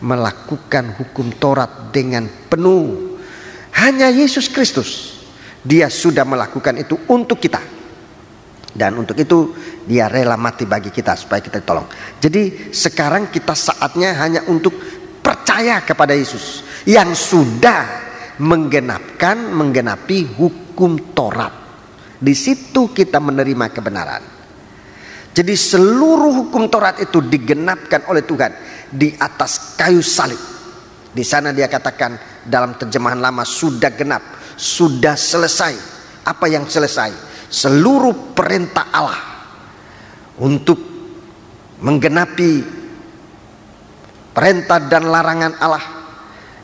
melakukan hukum Taurat dengan penuh. Hanya Yesus Kristus, Dia sudah melakukan itu untuk kita, dan untuk itu Dia rela mati bagi kita supaya kita ditolong. Jadi sekarang kita saatnya hanya untuk percaya kepada Yesus yang sudah menggenapi hukum Taurat. Di situ kita menerima kebenaran. Jadi seluruh hukum Taurat itu digenapkan oleh Tuhan di atas kayu salib. Di sana dia katakan dalam terjemahan lama, sudah genap, sudah selesai. Apa yang selesai? Seluruh perintah Allah untuk menggenapi perintah dan larangan Allah,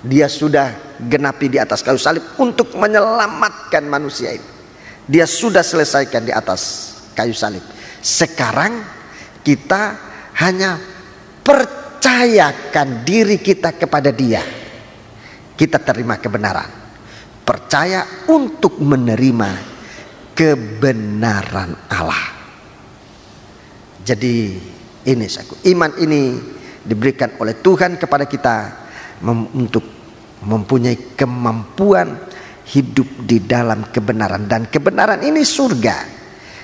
Dia sudah genapi di atas kayu salib untuk menyelamatkan manusia ini. Dia sudah selesaikan di atas kayu salib. Sekarang kita hanya percayakan diri kita kepada Dia. Kita terima kebenaran. Percaya untuk menerima kebenaran Allah. Jadi ini iman ini diberikan oleh Tuhan kepada kita untuk mempunyai kemampuan hidup di dalam kebenaran. Dan kebenaran ini surga.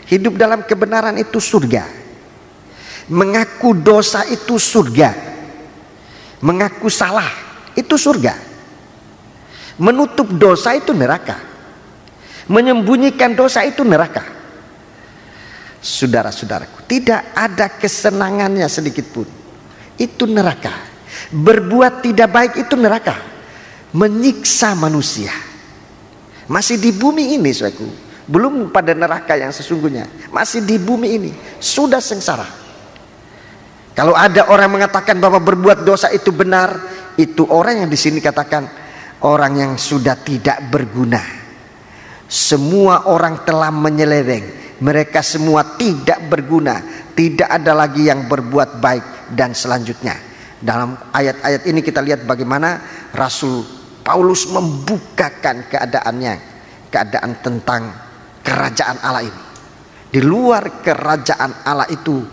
Hidup dalam kebenaran itu surga. Mengaku dosa itu surga. Mengaku salah itu surga. Menutup dosa itu neraka. Menyembunyikan dosa itu neraka. Saudara-saudaraku, tidak ada kesenangannya sedikit pun. itu neraka. Berbuat tidak baik itu neraka. Menyiksa manusia. Masih di bumi ini, saudaraku. Belum pada neraka yang sesungguhnya. Masih di bumi ini. Sudah sengsara. Kalau ada orang mengatakan bahwa berbuat dosa itu benar, itu orang yang di sini katakan orang yang sudah tidak berguna. Semua orang telah menyeleweng. Mereka semua tidak berguna. Tidak ada lagi yang berbuat baik dan selanjutnya. Dalam ayat-ayat ini kita lihat bagaimana Rasul Paulus membukakan keadaannya. Keadaan tentang kerajaan Allah ini. Di luar kerajaan Allah itu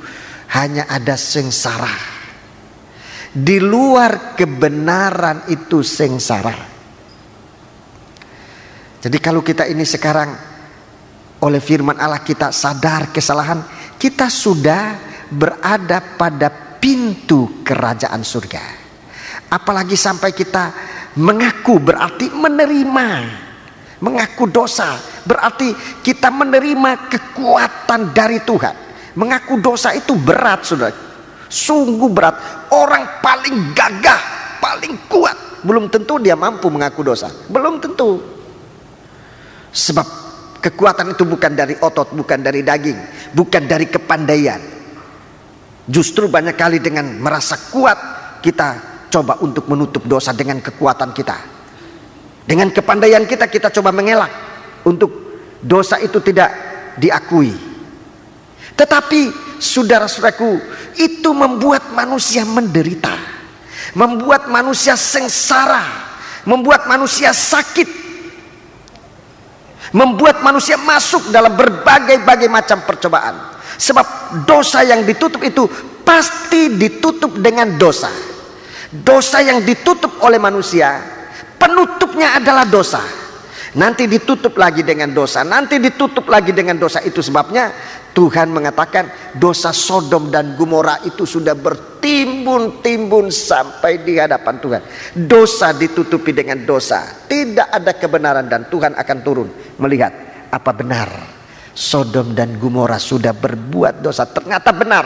hanya ada sengsara. Di luar kebenaran itu sengsara. Jadi kalau kita ini sekarang oleh firman Allah kita sadar kesalahan, kita sudah berada pada pintu kerajaan surga. Apalagi sampai kita mengaku, berarti menerima. Mengaku dosa berarti kita menerima kekuatan dari Tuhan. Mengaku dosa itu berat, saudara. Sungguh berat. Orang paling gagah, paling kuat, belum tentu dia mampu mengaku dosa. Belum tentu. Sebab kekuatan itu bukan dari otot, bukan dari daging, bukan dari kepandaian. Justru banyak kali dengan merasa kuat kita coba untuk menutup dosa dengan kekuatan kita. Dengan kepandaian kita, kita coba mengelak untuk dosa itu tidak diakui. Tetapi saudara-saudaraku, itu membuat manusia menderita, membuat manusia sengsara, membuat manusia sakit, membuat manusia masuk dalam berbagai-bagai macam percobaan. Sebab dosa yang ditutup itu pasti ditutup dengan dosa. Dosa yang ditutup oleh manusia, penutupnya adalah dosa. Nanti ditutup lagi dengan dosa, nanti ditutup lagi dengan dosa. Itu sebabnya Tuhan mengatakan dosa Sodom dan Gomora itu sudah bertimbun-timbun sampai di hadapan Tuhan. Dosa ditutupi dengan dosa, tidak ada kebenaran, dan Tuhan akan turun melihat apa benar Sodom dan Gomora sudah berbuat dosa. Ternyata benar,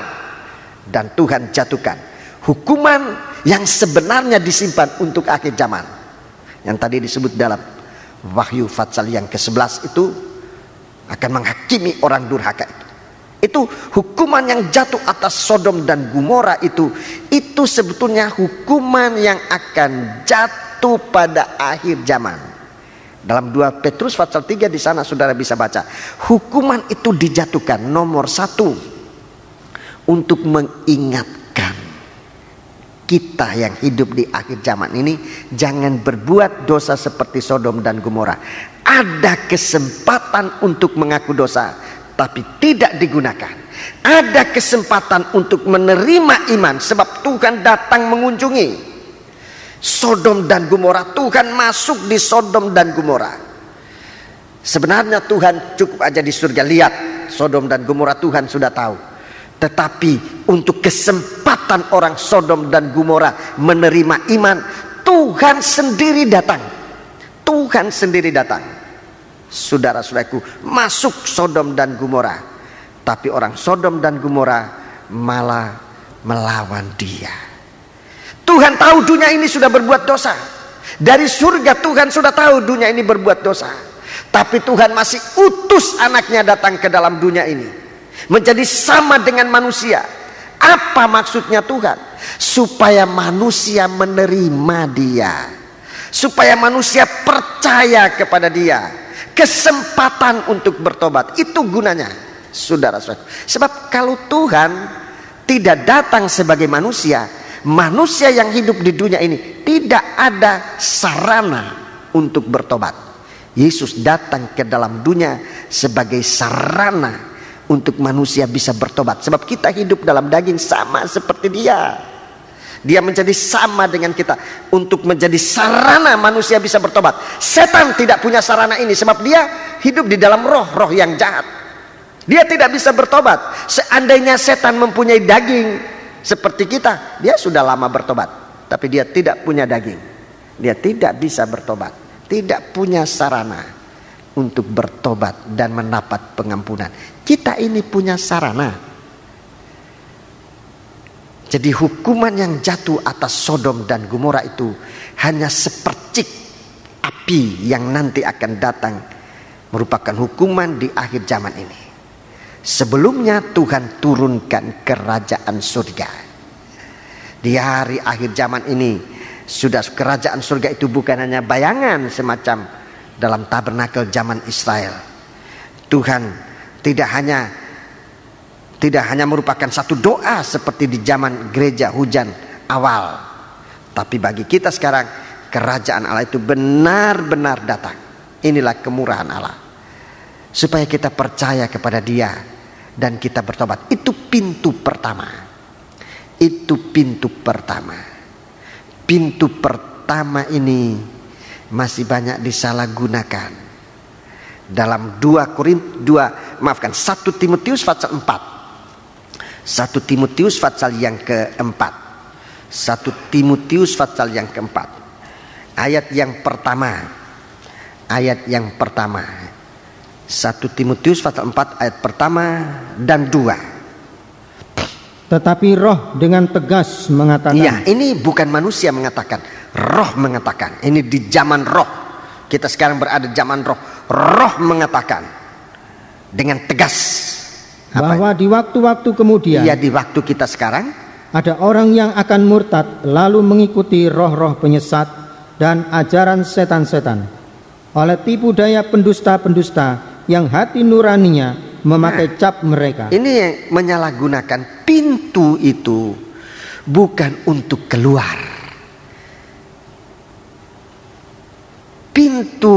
dan Tuhan jatuhkan hukuman yang sebenarnya disimpan untuk akhir zaman. Yang tadi disebut dalam Wahyu Fatsal yang ke-11 itu akan menghakimi orang durhaka itu. Itu hukuman yang jatuh atas Sodom dan Gomora itu sebetulnya hukuman yang akan jatuh pada akhir zaman. Dalam 2 Petrus Fatsal 3 di sana saudara bisa baca. Hukuman itu dijatuhkan nomor 1 untuk mengingatkan kita yang hidup di akhir zaman ini jangan berbuat dosa seperti Sodom dan Gomora. Ada kesempatan untuk mengaku dosa tapi tidak digunakan. Ada kesempatan untuk menerima iman sebab Tuhan datang mengunjungi Sodom dan Gomora. Tuhan masuk di Sodom dan Gomora. Sebenarnya Tuhan cukup aja di surga lihat Sodom dan Gomora, Tuhan sudah tahu. Tetapi untuk kesempatan orang Sodom dan Gomora menerima iman, Tuhan sendiri datang. Tuhan sendiri datang. Saudara-saudaraku, masuk Sodom dan Gomora. Tapi orang Sodom dan Gomora malah melawan dia. Tuhan tahu dunia ini sudah berbuat dosa. Dari surga Tuhan sudah tahu dunia ini berbuat dosa. Tapi Tuhan masih utus anaknya datang ke dalam dunia ini. Menjadi sama dengan manusia. Apa maksudnya Tuhan? Supaya manusia menerima dia, supaya manusia percaya kepada dia. Kesempatan untuk bertobat, itu gunanya saudara-saudara. Sebab kalau Tuhan tidak datang sebagai manusia, manusia yang hidup di dunia ini tidak ada sarana untuk bertobat. Yesus datang ke dalam dunia sebagai sarana untuk manusia bisa bertobat. Sebab kita hidup dalam daging sama seperti dia. Dia menjadi sama dengan kita untuk menjadi sarana manusia bisa bertobat. Setan tidak punya sarana ini sebab dia hidup di dalam roh-roh yang jahat. Dia tidak bisa bertobat. Seandainya setan mempunyai daging seperti kita, dia sudah lama bertobat. Tapi dia tidak punya daging. Dia tidak bisa bertobat. Tidak punya sarana untuk bertobat dan mendapat pengampunan. Kita ini punya sarana. Jadi hukuman yang jatuh atas Sodom dan Gomora itu hanya sepercik api yang nanti akan datang, merupakan hukuman di akhir zaman ini. Sebelumnya Tuhan turunkan kerajaan surga. Di hari akhir zaman ini sudah kerajaan surga itu bukan hanya bayangan semacam dalam tabernakel zaman Israel. Tuhan tidak hanya merupakan satu doa seperti di zaman gereja hujan awal, tapi bagi kita sekarang kerajaan Allah itu benar-benar datang. Inilah kemurahan Allah, supaya kita percaya kepada Dia dan kita bertobat. Itu pintu pertama. Itu pintu pertama. Pintu pertama ini masih banyak disalahgunakan. Dalam 1 Timotius pasal 4. 1 Timotius pasal yang keempat. 1 Timotius pasal yang keempat. Ayat yang pertama. 1 Timotius pasal 4 ayat pertama dan 2. Tetapi roh dengan tegas mengatakan. Iya, ini bukan manusia mengatakan, roh mengatakan. Ini di zaman roh. Kita sekarang berada di zaman roh. Roh mengatakan dengan tegas bahwa di waktu-waktu kemudian, iya, di waktu kita sekarang, ada orang yang akan murtad lalu mengikuti roh-roh penyesat dan ajaran setan-setan, oleh tipu daya pendusta-pendusta yang hati nuraninya memakai cap mereka. Ini yang menyalahgunakan pintu itu bukan untuk keluar. Pintu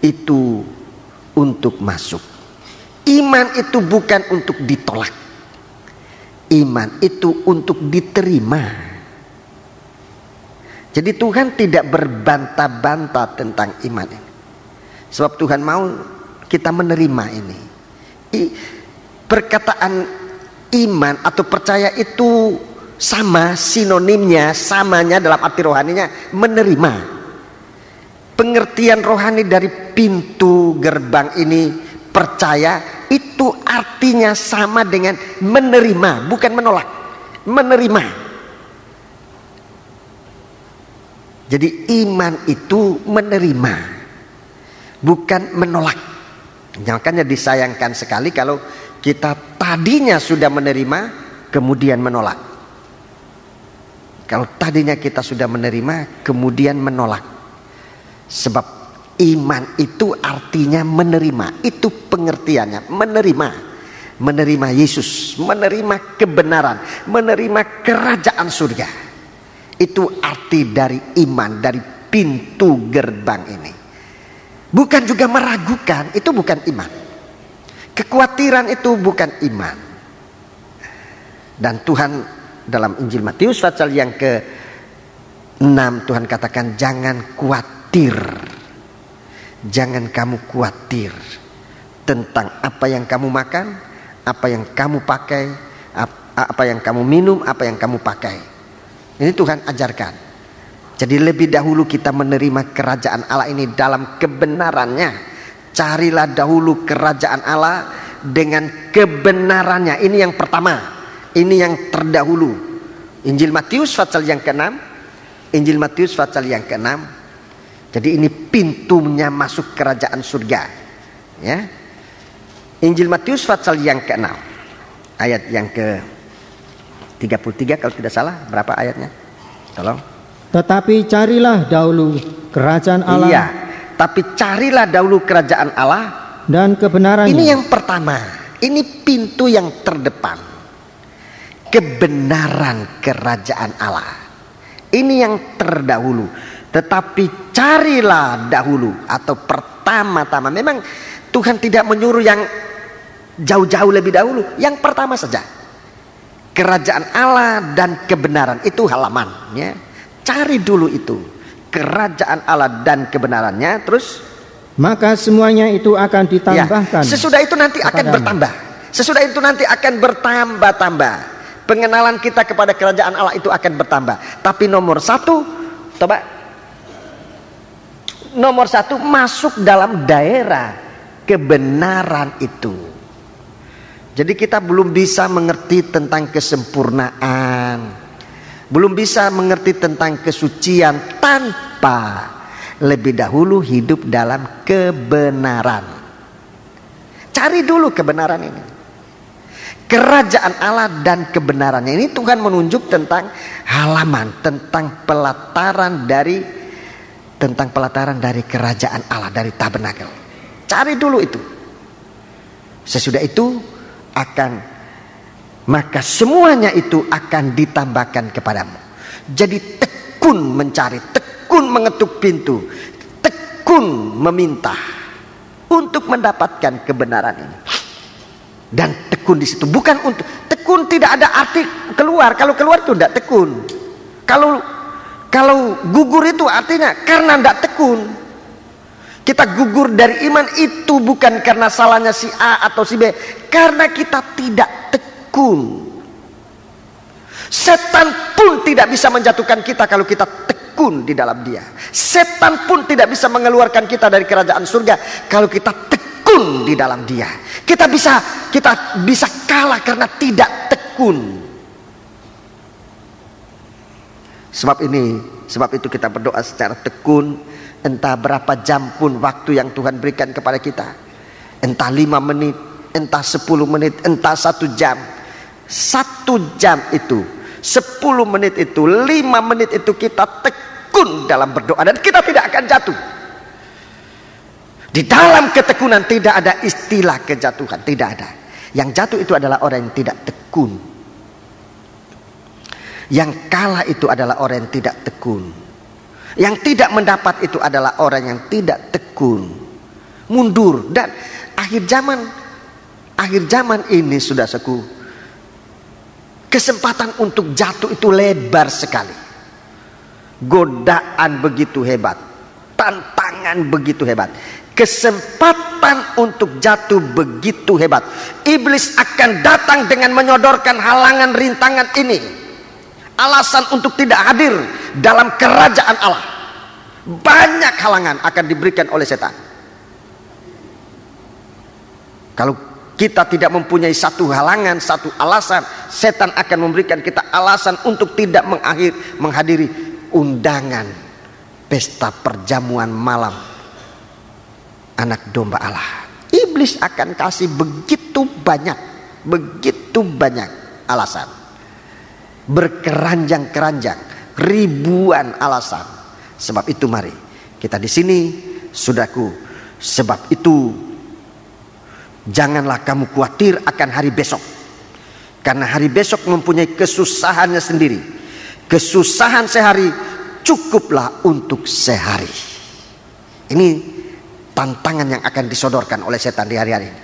itu untuk masuk. Iman itu bukan untuk ditolak. Iman itu untuk diterima. Jadi Tuhan tidak berbantah-bantah tentang iman ini. Sebab Tuhan mau kita menerima ini. Perkataan iman atau percaya itu sama, sinonimnya, samanya dalam arti rohaninya menerima. Pengertian rohani dari pintu gerbang ini, percaya, itu artinya sama dengan menerima, bukan menolak. Menerima. Jadi iman itu menerima, bukan menolak. Makanya disayangkan sekali kalau kita tadinya sudah menerima kemudian menolak. Kalau tadinya kita sudah menerima kemudian menolak. Sebab iman itu artinya menerima. Itu pengertiannya, menerima. Menerima Yesus, menerima kebenaran, menerima kerajaan surga. Itu arti dari iman, dari pintu gerbang ini. Bukan juga meragukan, itu bukan iman. Kekhawatiran itu bukan iman. Dan Tuhan dalam Injil Matius pasal yang ke-6 Tuhan katakan, jangan khawatir. Jangan kamu khawatir tentang apa yang kamu makan, apa yang kamu pakai, apa yang kamu minum, apa yang kamu pakai. Ini Tuhan ajarkan. Jadi lebih dahulu kita menerima kerajaan Allah ini dalam kebenarannya. Carilah dahulu kerajaan Allah dengan kebenarannya. Ini yang pertama. Ini yang terdahulu. Injil Matius pasal yang ke-6. Injil Matius pasal yang ke-6. Jadi ini pintunya masuk kerajaan surga. Ya. Injil Matius pasal yang ke-6. Ayat yang ke-33 kalau tidak salah. Berapa ayatnya? Tolong. Tetapi carilah dahulu kerajaan Allah. Iya, tapi carilah dahulu kerajaan Allah dan kebenarannya. Ini yang pertama. Ini pintu yang terdepan. Kebenaran kerajaan Allah. Ini yang terdahulu. Tetapi carilah dahulu atau pertama-tama. Memang Tuhan tidak menyuruh yang jauh-jauh lebih dahulu. Yang pertama saja. Kerajaan Allah dan kebenaran. Itu halamannya. Cari dulu itu kerajaan Allah dan kebenarannya, terus maka semuanya itu akan ditambahkan. Ya, sesudah itu nanti akan bertambah. Sesudah itu nanti akan bertambah-tambah. Pengenalan kita kepada kerajaan Allah itu akan bertambah. Tapi nomor satu, coba. Nomor satu, masuk dalam daerah kebenaran itu. Jadi kita belum bisa mengerti tentang kesempurnaan, belum bisa mengerti tentang kesucian tanpa lebih dahulu hidup dalam kebenaran. Cari dulu kebenaran ini. Kerajaan Allah dan kebenarannya ini Tuhan menunjuk tentang halaman, tentang pelataran dari kerajaan Allah, dari tabernakel. Cari dulu itu. Sesudah itu maka semuanya itu akan ditambahkan kepadamu. Jadi tekun mencari, tekun mengetuk pintu, tekun meminta untuk mendapatkan kebenaran ini. Dan tekun di situ bukan untuk tekun, tidak ada arti keluar. Kalau keluar itu tidak tekun. Kalau gugur itu artinya karena tidak tekun. Kita gugur dari iman itu bukan karena salahnya si A atau si B, karena kita tidak tekun. Setan pun tidak bisa menjatuhkan kita kalau kita tekun di dalam Dia. Setan pun tidak bisa mengeluarkan kita dari kerajaan surga kalau kita tekun di dalam Dia. Kita bisa kalah karena tidak tekun. Sebab itu kita berdoa secara tekun. Entah berapa jam pun waktu yang Tuhan berikan kepada kita, entah 5 menit, entah 10 menit, entah 1 jam. 1 jam itu, 10 menit itu, 5 menit itu kita tekun dalam berdoa, dan kita tidak akan jatuh. Di dalam ketekunan tidak ada istilah kejatuhan, tidak ada. Yang jatuh itu adalah orang yang tidak tekun. Yang kalah itu adalah orang yang tidak tekun. Yang tidak mendapat itu adalah orang yang tidak tekun, mundur. Dan akhir zaman ini, saudaraku, kesempatan untuk jatuh itu lebar sekali. Godaan begitu hebat, tantangan begitu hebat, kesempatan untuk jatuh begitu hebat. Iblis akan datang dengan menyodorkan halangan, rintangan ini, alasan untuk tidak hadir dalam kerajaan Allah. Banyak halangan akan diberikan oleh setan. Kalau kita tidak mempunyai satu halangan, satu alasan, setan akan memberikan kita alasan untuk tidak menghadiri undangan pesta perjamuan malam anak domba Allah. Iblis akan kasih begitu banyak alasan, berkeranjang-keranjang, ribuan alasan. Sebab itu mari kita di sini, saudaraku, sebab itu janganlah kamu khawatir akan hari besok, karena hari besok mempunyai kesusahannya sendiri. Kesusahan sehari cukuplah untuk sehari. Ini tantangan yang akan disodorkan oleh setan di hari-hari ini,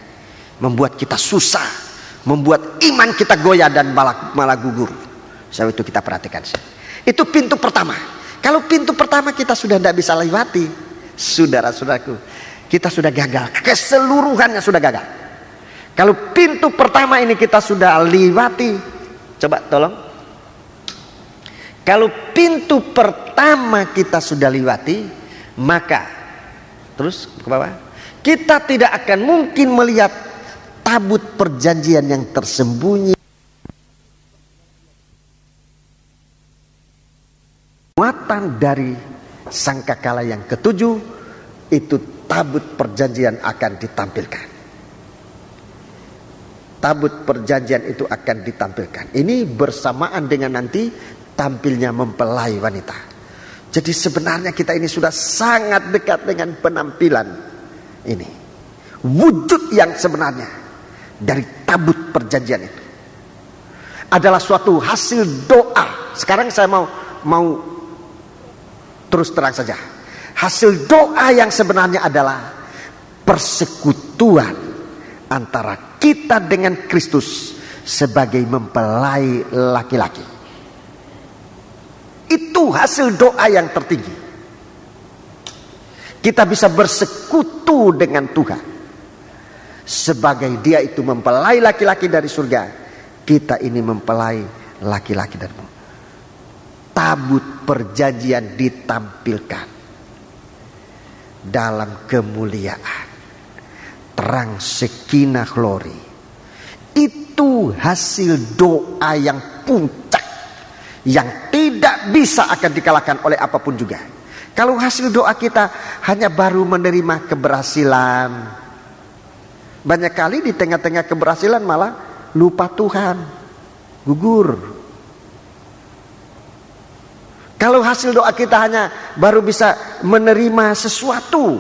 membuat kita susah, membuat iman kita goyah dan malah gugur. Sebab itu kita perhatikan. Itu pintu pertama. Kalau pintu pertama kita sudah tidak bisa lewati, saudara-saudaraku, kita sudah gagal, keseluruhannya sudah gagal. Kalau pintu pertama ini kita sudah lewati, coba tolong. Kalau pintu pertama kita sudah lewati, maka terus ke bawah, kita tidak akan mungkin melihat tabut perjanjian yang tersembunyi. Muatan dari sangkakala yang ketujuh itu, tabut perjanjian akan ditampilkan. Tabut perjanjian itu akan ditampilkan. Ini bersamaan dengan nanti tampilnya mempelai wanita. Jadi sebenarnya kita ini sudah sangat dekat dengan penampilan ini. Wujud yang sebenarnya dari tabut perjanjian itu adalah suatu hasil doa. Sekarang saya mau terus terang saja, hasil doa yang sebenarnya adalah persekutuan antara kita dengan Kristus sebagai mempelai laki-laki. Itu hasil doa yang tertinggi. Kita bisa bersekutu dengan Tuhan sebagai Dia itu mempelai laki-laki dari surga, kita ini mempelai laki-laki dari bumi. Tabut perjanjian ditampilkan dalam kemuliaan, terang sekinah glory, Itu hasil doa yang puncak, yang tidak bisa akan dikalahkan oleh apapun juga. Kalau hasil doa kita hanya baru menerima keberhasilan, banyak kali di tengah-tengah keberhasilan malah lupa Tuhan, gugur. Kalau hasil doa kita hanya baru bisa menerima sesuatu,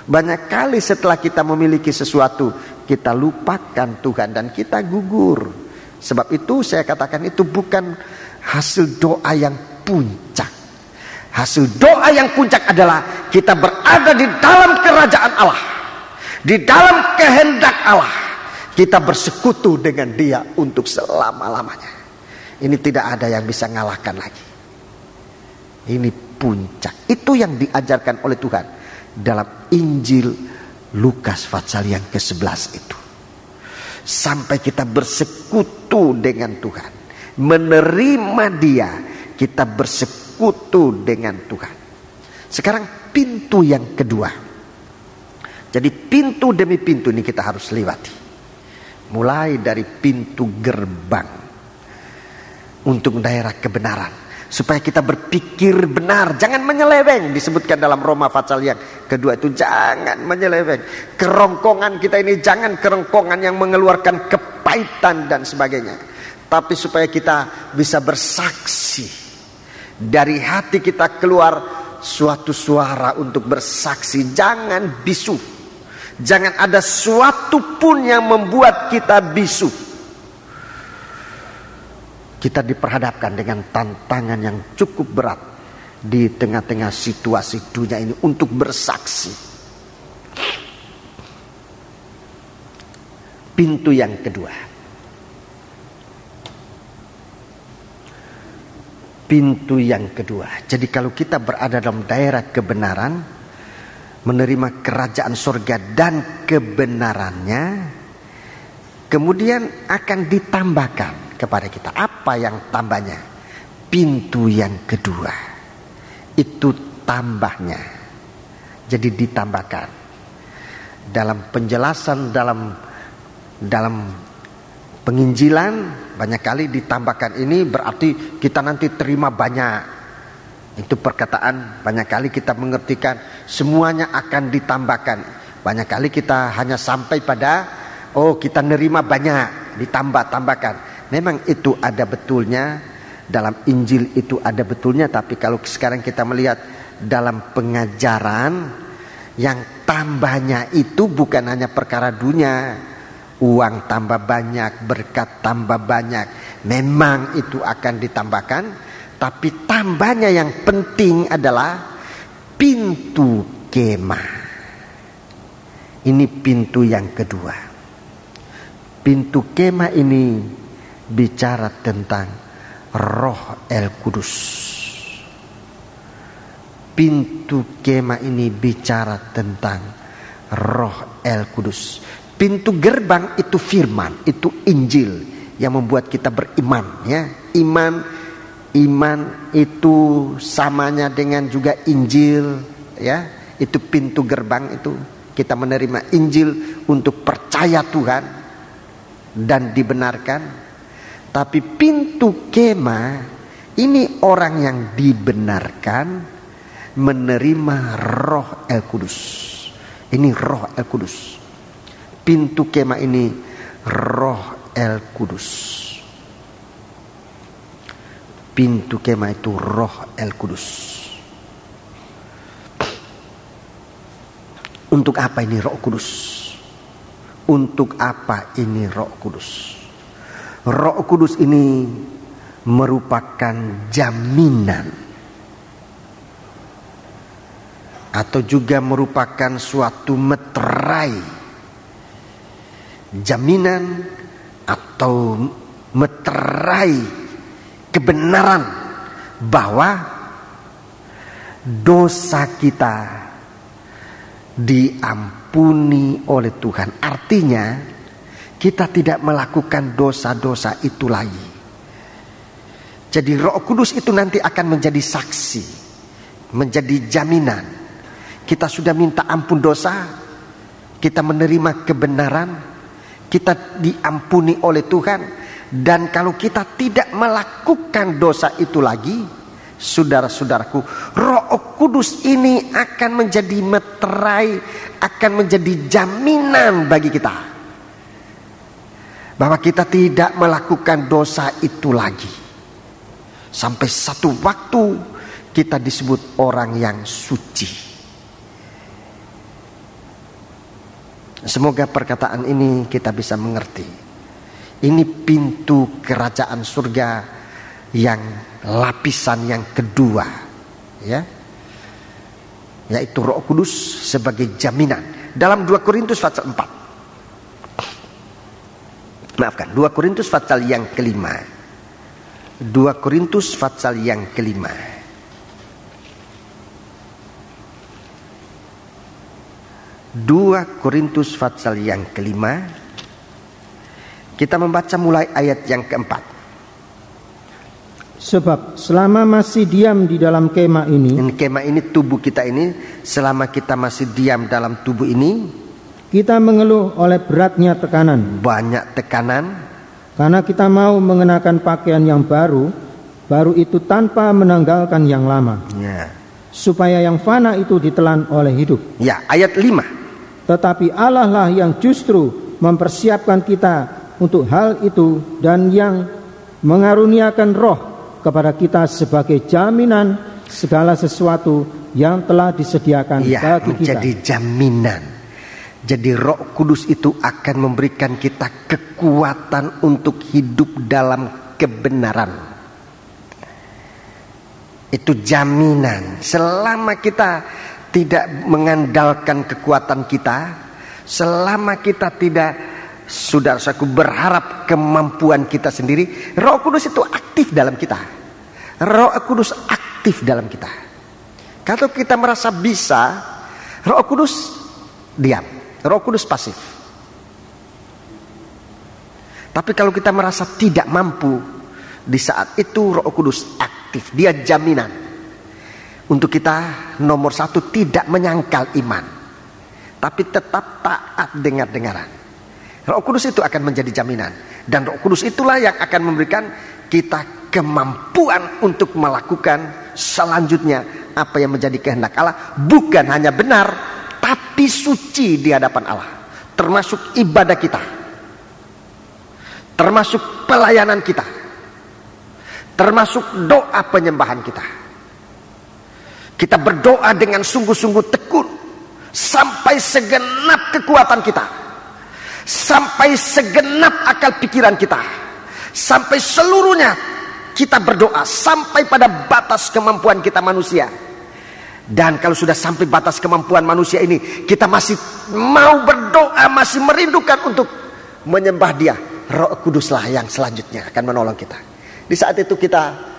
banyak kali setelah kita memiliki sesuatu, kita lupakan Tuhan dan kita gugur. Sebab itu saya katakan itu bukan hasil doa yang puncak. Hasil doa yang puncak adalah kita berada di dalam kerajaan Allah, di dalam kehendak Allah. Kita bersekutu dengan Dia untuk selama-lamanya. Ini tidak ada yang bisa ngalahkan lagi. Ini puncak. Itu yang diajarkan oleh Tuhan dalam Injil Lukas pasal yang ke-11 itu. Sampai kita bersekutu dengan Tuhan, menerima Dia, kita bersekutu dengan Tuhan. Sekarang pintu yang kedua. Jadi pintu demi pintu ini kita harus lewati. Mulai dari pintu gerbang untuk daerah kebenaran, supaya kita berpikir benar, jangan menyeleweng. Disebutkan dalam Roma pasal yang kedua itu, jangan menyeleweng. Kerongkongan kita ini jangan kerongkongan yang mengeluarkan kepahitan dan sebagainya, tapi supaya kita bisa bersaksi. Dari hati kita keluar suatu suara untuk bersaksi. Jangan bisu, jangan ada suatu pun yang membuat kita bisu. Kita diperhadapkan dengan tantangan yang cukup berat di tengah-tengah situasi dunia ini untuk bersaksi. Pintu yang kedua. Pintu yang kedua. Jadi kalau kita berada dalam daerah kebenaran, menerima kerajaan surga dan kebenarannya, kemudian akan ditambahkan kepada kita. Apa yang tambahnya? Pintu yang kedua. Itu tambahnya. Jadi ditambahkan. Dalam penjelasan dalam penginjilan banyak kali ditambahkan. Ini berarti kita nanti terima banyak. Itu perkataan banyak kali kita mengertikan semuanya akan ditambahkan. Banyak kali kita hanya sampai pada kita nerima banyak, ditambahkan. Memang itu ada betulnya, dalam Injil itu ada betulnya. Tapi kalau sekarang kita melihat dalam pengajaran, yang tambahnya itu bukan hanya perkara dunia. Uang tambah banyak, berkat tambah banyak, memang itu akan ditambahkan. Tapi tambahnya yang penting adalah pintu kemah. Ini pintu yang kedua. Pintu kemah ini bicara tentang Roh El Kudus. Pintu kemah ini bicara tentang Roh El Kudus. Pintu gerbang itu firman, itu Injil yang membuat kita beriman, ya. Iman itu samanya dengan juga Injil, ya. Itu pintu gerbang itu. Kita menerima Injil untuk percaya Tuhan dan dibenarkan. Tapi pintu kemah ini orang yang dibenarkan menerima Roh El Kudus. Ini Roh El Kudus. Pintu kemah ini Roh El Kudus. Pintu kemah itu Roh El Kudus. Untuk apa ini Roh Kudus? Untuk apa ini Roh Kudus? Roh Kudus ini merupakan jaminan, atau juga merupakan suatu meterai. Jaminan atau meterai kebenaran bahwa dosa kita diampuni oleh Tuhan. Artinya kita tidak melakukan dosa-dosa itu lagi. Jadi Roh Kudus itu nanti akan menjadi saksi, menjadi jaminan. Kita sudah minta ampun dosa, kita menerima kebenaran, Kita diampuni oleh Tuhan. Dan kalau kita tidak melakukan dosa itu lagi, saudara-saudaraku, Roh Kudus ini akan menjadi meterai, akan menjadi jaminan bagi kita bahwa kita tidak melakukan dosa itu lagi. Sampai satu waktu kita disebut orang yang suci. Semoga perkataan ini kita bisa mengerti. Ini pintu kerajaan surga yang lapisan yang kedua, ya, yaitu Roh Kudus sebagai jaminan. Dalam 2 Korintus pasal 4, maafkan, 2 Korintus pasal yang kelima, 2 Korintus pasal yang kelima, 2 Korintus pasal yang kelima. Kita membaca mulai ayat yang keempat. Sebab selama masih diam di dalam kemah ini, tubuh kita ini, selama kita masih diam dalam tubuh ini, kita mengeluh oleh beratnya tekanan. Banyak tekanan. Karena kita mau mengenakan pakaian yang baru itu tanpa menanggalkan yang lama. Ya. Supaya yang fana itu ditelan oleh hidup. Ya, ayat 5. Tetapi Allah lah yang justru mempersiapkan kita untuk hal itu, dan yang mengaruniakan Roh kepada kita sebagai jaminan segala sesuatu yang telah disediakan bagi kita. Menjadi jaminan. Jadi Roh Kudus itu akan memberikan kita kekuatan untuk hidup dalam kebenaran. Itu jaminan. Selama kita tidak mengandalkan kekuatan kita, selama kita tidak, saudara-saudaraku, berharap kemampuan kita sendiri, Roh Kudus itu aktif dalam kita. Roh Kudus aktif dalam kita. Kalau kita merasa bisa, Roh Kudus diam. Roh Kudus pasif. Tapi kalau kita merasa tidak mampu, di saat itu Roh Kudus aktif. Dia jaminan untuk kita. Nomor 1, tidak menyangkal iman, tapi tetap taat dengar-dengaran. Roh Kudus itu akan menjadi jaminan. Dan Roh Kudus itulah yang akan memberikan kita kemampuan untuk melakukan selanjutnya apa yang menjadi kehendak Allah. Bukan hanya benar, tapi suci di hadapan Allah. Termasuk ibadah kita, termasuk pelayanan kita, termasuk doa penyembahan kita. Kita berdoa dengan sungguh-sungguh tekun sampai segenap kekuatan kita, sampai segenap akal pikiran kita, sampai seluruhnya kita berdoa sampai pada batas kemampuan kita manusia. Dan kalau sudah sampai batas kemampuan manusia ini, kita masih mau berdoa, masih merindukan untuk menyembah Dia, Roh Kuduslah yang selanjutnya akan menolong kita. Di saat itu kita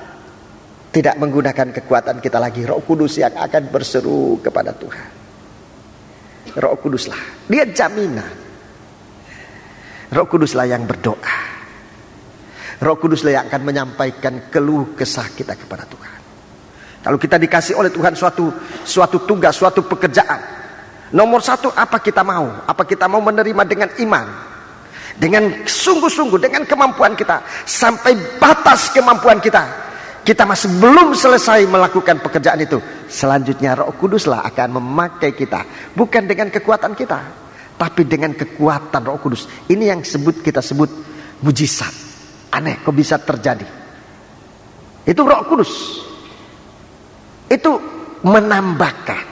tidak menggunakan kekuatan kita lagi. Roh Kudus yang akan berseru kepada Tuhan. Roh Kuduslah, Dia jaminan. Roh Kuduslah yang berdoa. Roh Kuduslah yang akan menyampaikan keluh kesah kita kepada Tuhan. Kalau kita dikasih oleh Tuhan suatu tugas, suatu pekerjaan, nomor 1, apa kita mau? Apa kita mau menerima dengan iman, dengan sungguh-sungguh, dengan kemampuan kita, sampai batas kemampuan kita. Kita masih belum selesai melakukan pekerjaan itu. Selanjutnya Roh Kuduslah akan memakai kita, bukan dengan kekuatan kita, tapi dengan kekuatan Roh Kudus. Ini yang kita sebut mujizat. Aneh, kok bisa terjadi? Itu Roh Kudus. Itu menambahkan.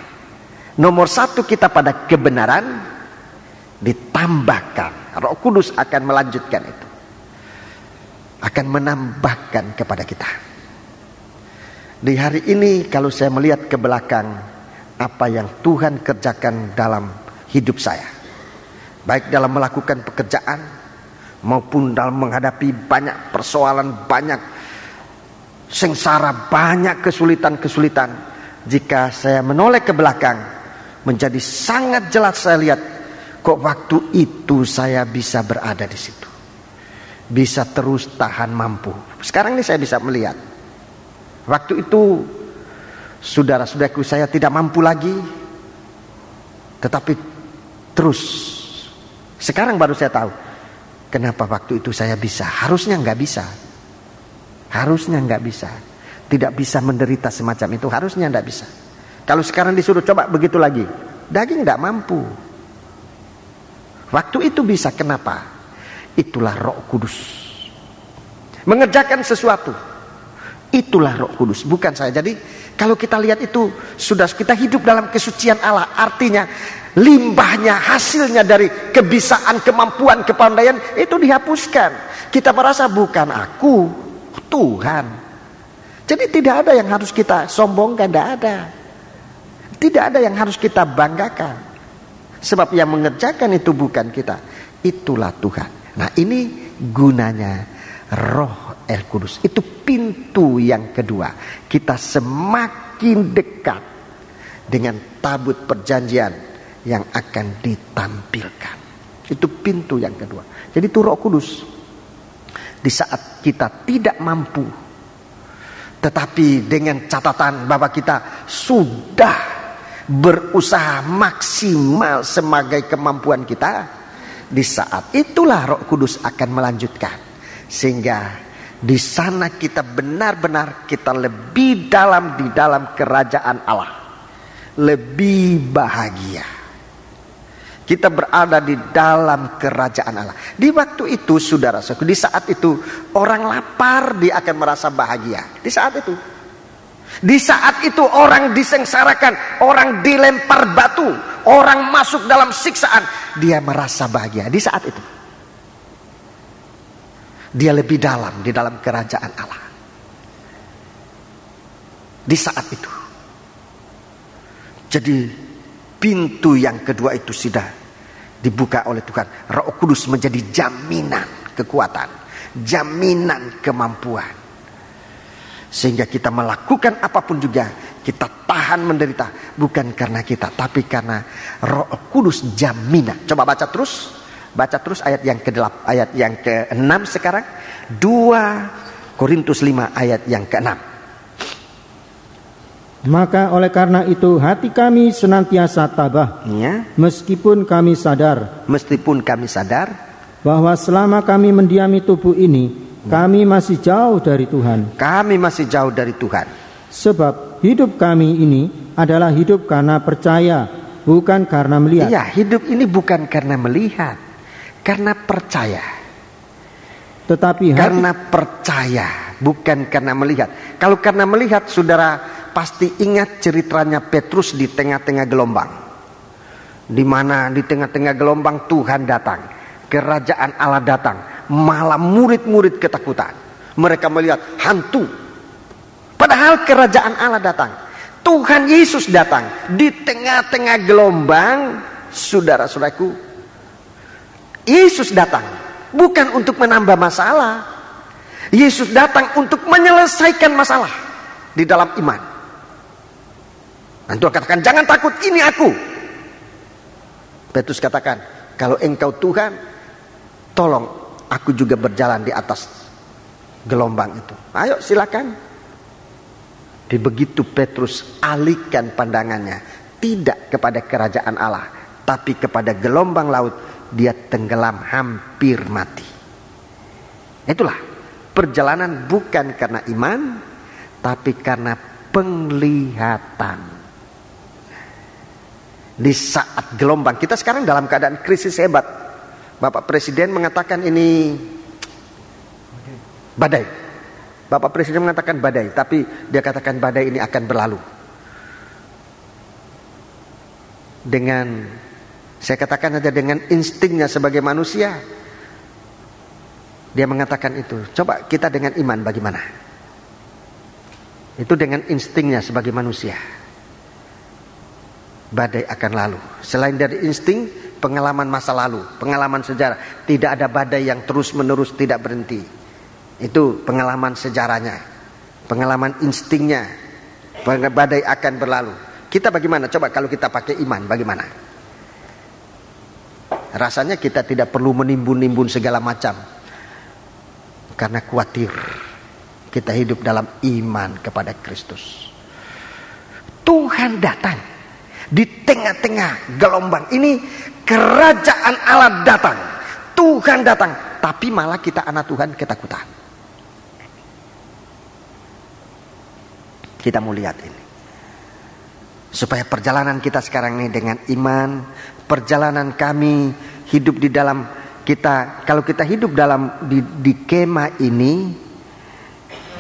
Nomor 1, kita pada kebenaran ditambahkan. Roh Kudus akan melanjutkan itu, akan menambahkan kepada kita. Di hari ini kalau saya melihat ke belakang apa yang Tuhan kerjakan dalam hidup saya, baik dalam melakukan pekerjaan maupun dalam menghadapi banyak persoalan, banyak sengsara, banyak kesulitan-kesulitan. Jika saya menoleh ke belakang, menjadi sangat jelas saya lihat, kok waktu itu saya bisa berada di situ, bisa terus tahan mampu. Sekarang ini saya bisa melihat, waktu itu saudara-saudaraku, saya tidak mampu lagi, tetapi terus sekarang baru saya tahu Kenapa waktu itu saya bisa? Harusnya nggak bisa. Harusnya nggak bisa. Tidak bisa menderita semacam itu. Harusnya nggak bisa. Kalau sekarang disuruh coba begitu lagi, daging nggak mampu. Waktu itu bisa. Kenapa? Itulah Roh Kudus mengerjakan sesuatu. Itulah Roh Kudus, bukan saya. Jadi kalau kita lihat itu, sudah kita hidup dalam kesucian Allah. Artinya limbahnya, hasilnya dari kebisaan, kemampuan, kepandaian itu dihapuskan. Kita merasa bukan aku, Tuhan. Jadi tidak ada yang harus kita sombongkan, tidak ada. Tidak ada yang harus kita banggakan. Sebab yang mengerjakan itu bukan kita, itulah Tuhan. Nah, ini gunanya Roh El Kudus. Itu pintu yang kedua. Kita semakin dekat dengan tabut perjanjian yang akan ditampilkan. Itu pintu yang kedua. Jadi itu Roh Kudus. Di saat kita tidak mampu, tetapi dengan catatan bahwa kita sudah berusaha maksimal sebagai kemampuan kita, di saat itulah Roh Kudus akan melanjutkan. Sehingga di sana kita benar-benar kita lebih dalam di dalam kerajaan Allah. Lebih bahagia. Kita berada di dalam kerajaan Allah. Di waktu itu, saudara-saudara, di saat itu orang lapar dia akan merasa bahagia. Di saat itu. Di saat itu orang disengsarakan, orang dilempar batu, orang masuk dalam siksaan, dia merasa bahagia. Di saat itu. Dia lebih dalam di dalam kerajaan Allah. Di saat itu. Jadi pintu yang kedua itu sudah dibuka oleh Tuhan. Roh Kudus menjadi jaminan kekuatan, jaminan kemampuan. Sehingga kita melakukan apapun juga, kita tahan menderita. Bukan karena kita, tapi karena Roh Kudus jaminan. Coba baca terus. Baca terus ayat yang ke-8, ayat yang ke-6 sekarang. 2 Korintus 5 ayat yang ke-6. Maka oleh karena itu hati kami senantiasa tabah, Ya. meskipun kami sadar bahwa selama kami mendiami tubuh ini, kami masih jauh dari Tuhan. Kami masih jauh dari Tuhan. Sebab hidup kami ini adalah hidup karena percaya, bukan karena melihat. Iya, hidup ini bukan karena melihat, karena percaya. Tetapi karena percaya, bukan karena melihat. Kalau karena melihat, saudara pasti ingat ceritanya Petrus di tengah-tengah gelombang. Di mana di tengah-tengah gelombang Tuhan datang, kerajaan Allah datang, malah murid-murid ketakutan. Mereka melihat hantu. Padahal kerajaan Allah datang. Tuhan Yesus datang di tengah-tengah gelombang, saudara-saudaraku. Yesus datang bukan untuk menambah masalah. Yesus datang untuk menyelesaikan masalah di dalam iman. Dan Tuhan katakan, jangan takut, ini aku. Petrus katakan, kalau engkau Tuhan, tolong aku juga berjalan di atas gelombang itu. Ayo silakan. Di begitu Petrus alihkan pandangannya, tidak kepada kerajaan Allah, tapi kepada gelombang laut, dia tenggelam hampir mati. Itulah perjalanan bukan karena iman, tapi karena penglihatan. Di saat gelombang, kita sekarang dalam keadaan krisis hebat. Bapak Presiden mengatakan ini badai. Bapak Presiden mengatakan badai, tapi dia katakan badai ini akan berlalu. Dengan, saya katakan saja dengan instingnya sebagai manusia, dia mengatakan itu. Coba kita dengan iman bagaimana? Itu dengan instingnya sebagai manusia. Badai akan lalu. Selain dari insting, pengalaman masa lalu, pengalaman sejarah. Tidak ada badai yang terus menerus tidak berhenti. Itu pengalaman sejarahnya, pengalaman instingnya. Badai akan berlalu. Kita bagaimana? Coba kalau kita pakai iman bagaimana? Rasanya kita tidak perlu menimbun-nimbun segala macam. Karena khawatir kita hidup dalam iman kepada Kristus. Tuhan datang di tengah-tengah gelombang ini, kerajaan Allah datang, Tuhan datang, tapi malah kita anak Tuhan ketakutan. Kita mau lihat ini. Supaya perjalanan kita sekarang ini dengan iman, perjalanan kami hidup di dalam kita, kalau kita hidup dalam di kemah ini,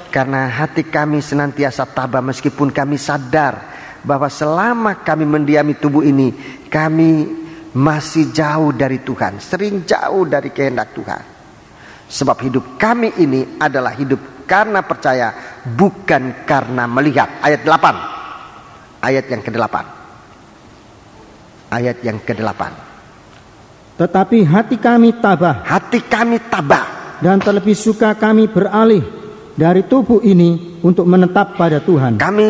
karena hati kami senantiasa tabah meskipun kami sadar bahwa selama kami mendiami tubuh ini, kami masih jauh dari Tuhan, sering jauh dari kehendak Tuhan. Sebab hidup kami ini adalah hidup karena percaya, bukan karena melihat. Ayat 8. Ayat yang ke-8. Ayat yang ke-8. Tetapi hati kami tabah. Hati kami tabah. Dan terlebih suka kami beralih dari tubuh ini untuk menetap pada Tuhan. Kami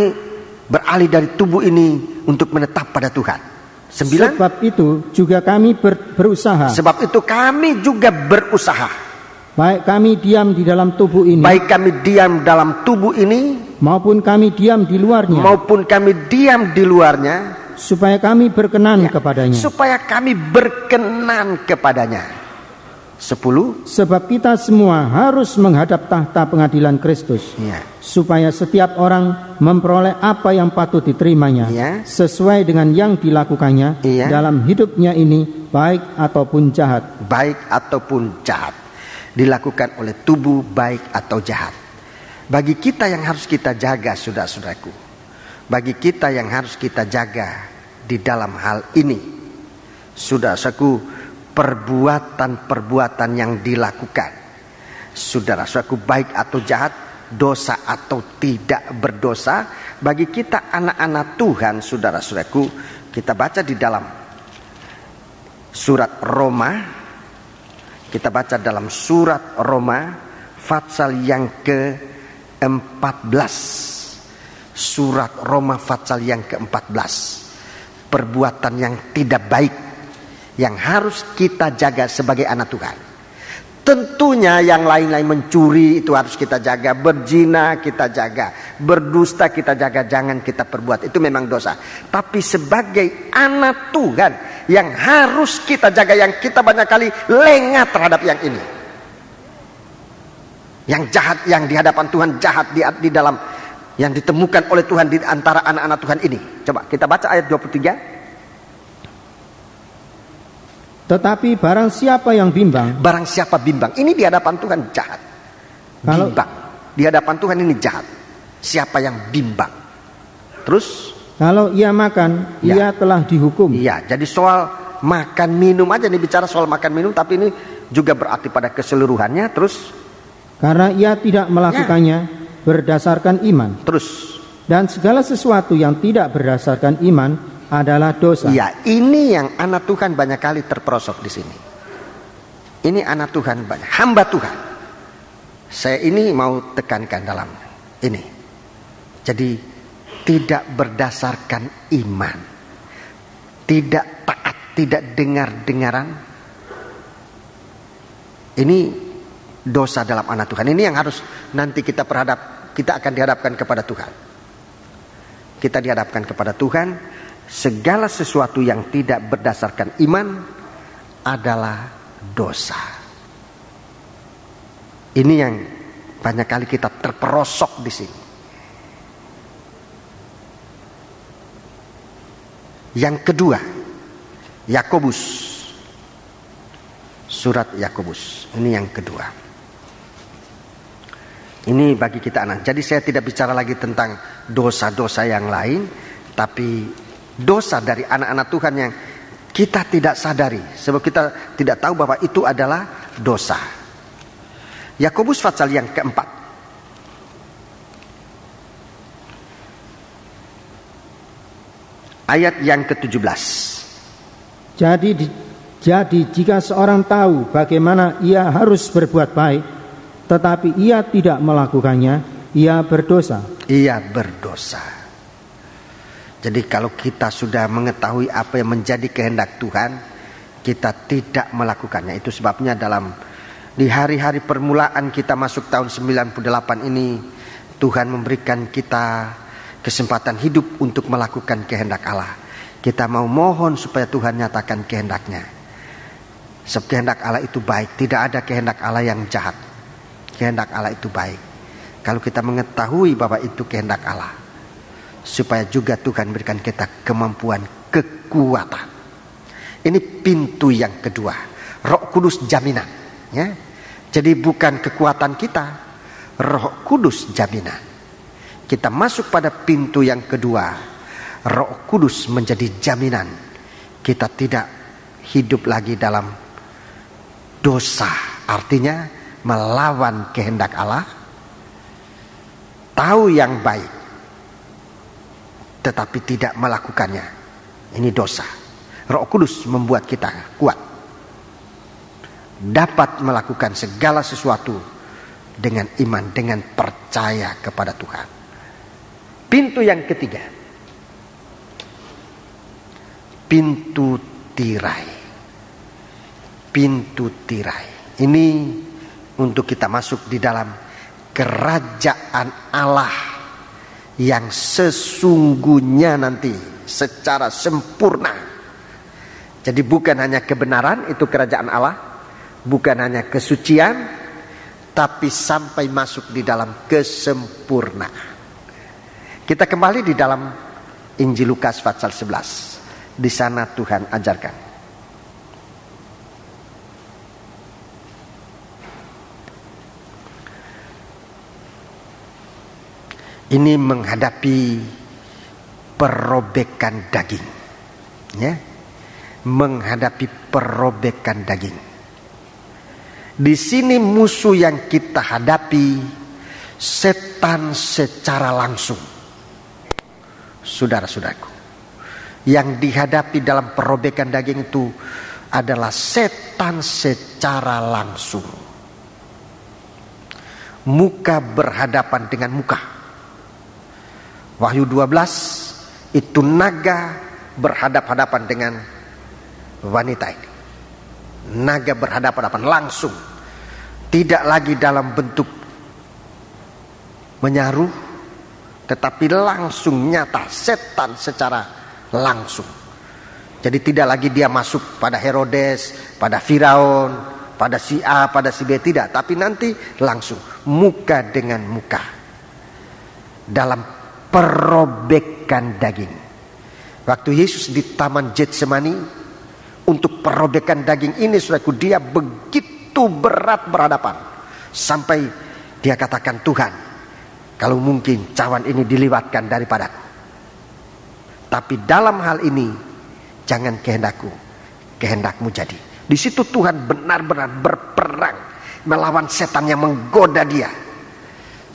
beralih dari tubuh ini untuk menetap pada Tuhan. 9. Sebab itu juga kami berusaha. Sebab itu kami juga berusaha. Baik kami diam di dalam tubuh ini. Baik kami diam dalam tubuh ini. Maupun kami diam di luarnya. Maupun kami diam di luarnya. Supaya kami berkenan kepadanya. Supaya kami berkenan kepadanya. 10. Sebab kita semua harus menghadap tahta pengadilan Kristus. Supaya setiap orang memperoleh apa yang patut diterimanya. Sesuai dengan yang dilakukannya dalam hidupnya ini, baik ataupun jahat. Baik ataupun jahat. Dilakukan oleh tubuh baik atau jahat. Bagi kita yang harus kita jaga, saudara-saudaraku. Bagi kita yang harus kita jaga di dalam hal ini, saudara-saudaraku, perbuatan-perbuatan yang dilakukan, saudara-saudaraku, baik atau jahat, dosa atau tidak berdosa, bagi kita anak-anak Tuhan, saudara-saudaraku, kita baca di dalam surat Roma. Kita baca dalam surat Roma pasal yang ke-14. Surat Roma pasal yang ke-14. Perbuatan yang tidak baik yang harus kita jaga sebagai anak Tuhan. Tentunya yang lain-lain, mencuri itu harus kita jaga, berzina kita jaga, berdusta kita jaga, jangan kita perbuat, itu memang dosa. Tapi sebagai anak Tuhan yang harus kita jaga, yang kita banyak kali lengah terhadap yang ini. Yang jahat, yang di hadapan Tuhan jahat di dalam, yang ditemukan oleh Tuhan di antara anak-anak Tuhan ini. Coba kita baca ayat 23. Tetapi barang siapa yang bimbang. Barang siapa bimbang. Ini di hadapan Tuhan jahat. Bimbang. Di hadapan Tuhan ini jahat. Siapa yang bimbang. Terus. Kalau ia makan, ia telah dihukum. Iya, jadi soal makan minum aja nih, bicara soal makan minum. Tapi ini juga berarti pada keseluruhannya. Terus. Karena ia tidak melakukannya berdasarkan iman. Terus. Dan segala sesuatu yang tidak berdasarkan iman adalah dosa. Ya, ini yang anak Tuhan banyak kali terperosok di sini. Ini anak Tuhan banyak, hamba Tuhan. Saya ini mau tekankan dalam ini. Jadi tidak berdasarkan iman, tidak taat, tidak dengar-dengaran. Ini dosa dalam anak Tuhan. Ini yang harus nanti kita akan dihadapkan kepada Tuhan. Kita dihadapkan kepada Tuhan. Segala sesuatu yang tidak berdasarkan iman adalah dosa. Ini yang banyak kali kita terperosok di sini. Yang kedua, Yakobus. Surat Yakobus. Ini yang kedua. Ini bagi kita anak. Jadi saya tidak bicara lagi tentang dosa-dosa yang lain, tapi dosa dari anak-anak Tuhan yang kita tidak sadari, sebab kita tidak tahu bahwa itu adalah dosa. Yakobus pasal yang keempat. Ayat yang ke-17. Jadi jika seorang tahu bagaimana ia harus berbuat baik, tetapi ia tidak melakukannya, ia berdosa. Ia berdosa. Jadi kalau kita sudah mengetahui apa yang menjadi kehendak Tuhan, kita tidak melakukannya. Itu sebabnya di hari-hari permulaan kita masuk tahun 98 ini, Tuhan memberikan kita kesempatan hidup untuk melakukan kehendak Allah. Kita mau mohon supaya Tuhan nyatakan kehendaknya. Sebab kehendak Allah itu baik. Tidak ada kehendak Allah yang jahat. Kehendak Allah itu baik. Kalau kita mengetahui bahwa itu kehendak Allah, supaya juga Tuhan berikan kita kemampuan, kekuatan. Ini pintu yang kedua. Roh Kudus jaminan. Ya. Jadi bukan kekuatan kita, Roh Kudus jaminan. Kita masuk pada pintu yang kedua. Roh Kudus menjadi jaminan. Kita tidak hidup lagi dalam dosa. Artinya melawan kehendak Allah. Tahu yang baik, tetapi tidak melakukannya. Ini dosa. Roh Kudus membuat kita kuat. Dapat melakukan segala sesuatu dengan iman, dengan percaya kepada Tuhan. Pintu yang ketiga. Pintu tirai. Pintu tirai. Ini untuk kita masuk di dalam kerajaan Allah yang sesungguhnya nanti secara sempurna. Jadi bukan hanya kebenaran itu kerajaan Allah, bukan hanya kesucian, tapi sampai masuk di dalam kesempurnaan. Kita kembali di dalam Injil Lukas pasal 11. Di sana Tuhan ajarkan. Ini menghadapi perobekan daging. Ya. Menghadapi perobekan daging. Di sini musuh yang kita hadapi setan secara langsung. Saudara-saudaraku, yang dihadapi dalam perobekan daging itu adalah setan secara langsung. Muka berhadapan dengan muka. Wahyu 12 itu naga berhadap-hadapan dengan wanita ini. Naga berhadapan-hadapan langsung. Tidak lagi dalam bentuk menyaruh, tetapi langsung nyata. Setan secara langsung. Jadi tidak lagi dia masuk pada Herodes, pada Firaun, pada si A, pada si B. Tidak. Tapi nanti langsung. Muka dengan muka. Dalam perobekan daging. Waktu Yesus di Taman Getsemani, untuk perobekan daging ini, saudaraku, dia begitu berat berhadapan. Sampai dia katakan, Tuhan, kalau mungkin cawan ini dilewatkan daripadaku. Tapi dalam hal ini, jangan kehendakku, kehendakmu jadi. Di situ Tuhan benar-benar berperang melawan setan yang menggoda dia.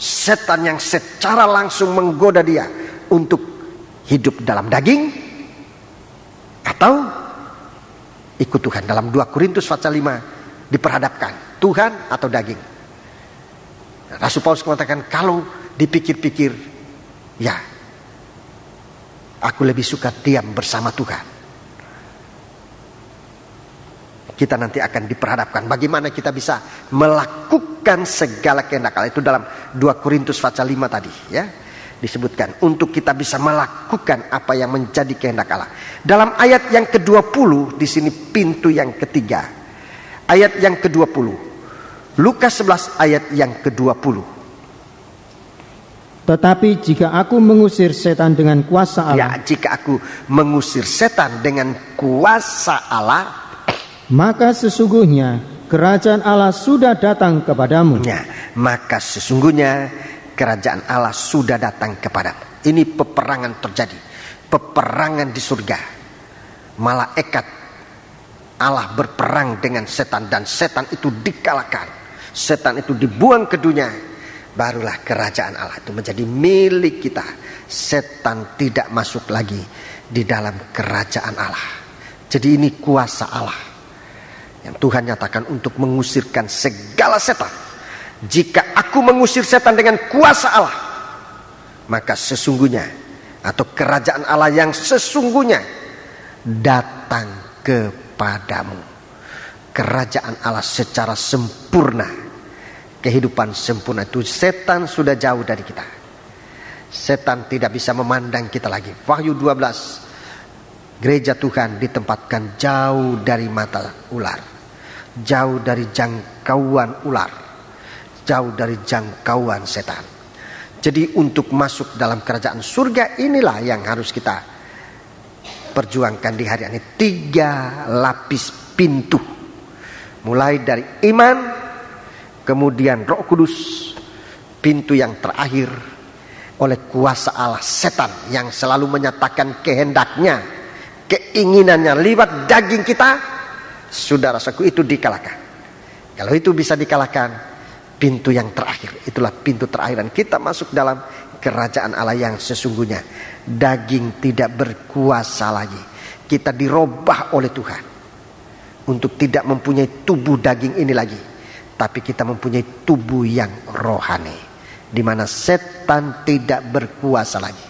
Setan yang secara langsung menggoda dia untuk hidup dalam daging atau ikut Tuhan. Dalam 2 Korintus pasal 5 diperhadapkan Tuhan atau daging. Rasul Paulus mengatakan, kalau dipikir-pikir, ya, aku lebih suka diam bersama Tuhan. Kita nanti akan diperhadapkan bagaimana kita bisa melakukan segala kehendak Allah. Itu dalam 2 Korintus pasal 5 tadi, ya, disebutkan untuk kita bisa melakukan apa yang menjadi kehendak Allah. Dalam ayat yang ke-20 di sini pintu yang ketiga. Ayat yang ke-20. Lukas 11 ayat yang ke-20. Tetapi jika aku mengusir setan dengan kuasa Allah, ya, jika aku mengusir setan dengan kuasa Allah, maka sesungguhnya kerajaan Allah sudah datang kepadamu. Ya, maka sesungguhnya kerajaan Allah sudah datang kepadamu. Ini peperangan terjadi. Peperangan di surga. Malaikat Allah berperang dengan setan. Dan setan itu dikalahkan. Setan itu dibuang ke dunia. Barulah kerajaan Allah itu menjadi milik kita. Setan tidak masuk lagi di dalam kerajaan Allah. Jadi ini kuasa Allah yang Tuhan nyatakan untuk mengusirkan segala setan. Jika aku mengusir setan dengan kuasa Allah, maka sesungguhnya, atau kerajaan Allah yang sesungguhnya datang kepadamu. Kerajaan Allah secara sempurna, kehidupan sempurna itu. Setan sudah jauh dari kita. Setan tidak bisa memandang kita lagi. Wahyu 12, gereja Tuhan ditempatkan jauh dari mata ular. jauh dari jangkauan ular, jauh dari jangkauan setan. Jadi untuk masuk dalam kerajaan surga inilah yang harus kita perjuangkan di hari ini. 3 lapis pintu, mulai dari iman, kemudian Roh Kudus, pintu yang terakhir oleh kuasa Allah setan yang selalu menyatakan kehendaknya, keinginannya lewat daging kita. Saudara-saudaraku, itu dikalahkan. Kalau itu bisa dikalahkan, pintu yang terakhir, itulah pintu terakhir, dan kita masuk dalam kerajaan Allah yang sesungguhnya. Daging tidak berkuasa lagi. Kita dirubah oleh Tuhan untuk tidak mempunyai tubuh daging ini lagi, tapi kita mempunyai tubuh yang rohani, di mana setan tidak berkuasa lagi.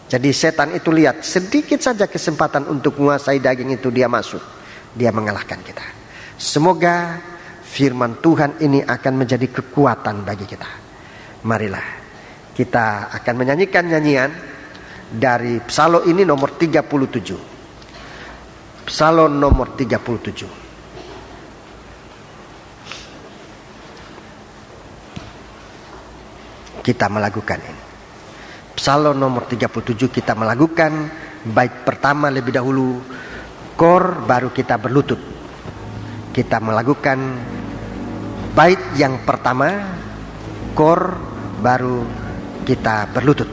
Jadi setan itu lihat sedikit saja kesempatan untuk menguasai daging itu, dia masuk, dia mengalahkan kita. Semoga firman Tuhan ini akan menjadi kekuatan bagi kita. Marilah kita akan menyanyikan nyanyian dari psalm ini nomor 37. Psalm nomor 37. Kita melakukan ini. Psalm nomor 37 kita melakukan bait pertama lebih dahulu, kor, baru kita berlutut. Kita melakukan bait yang pertama, kor, baru kita berlutut.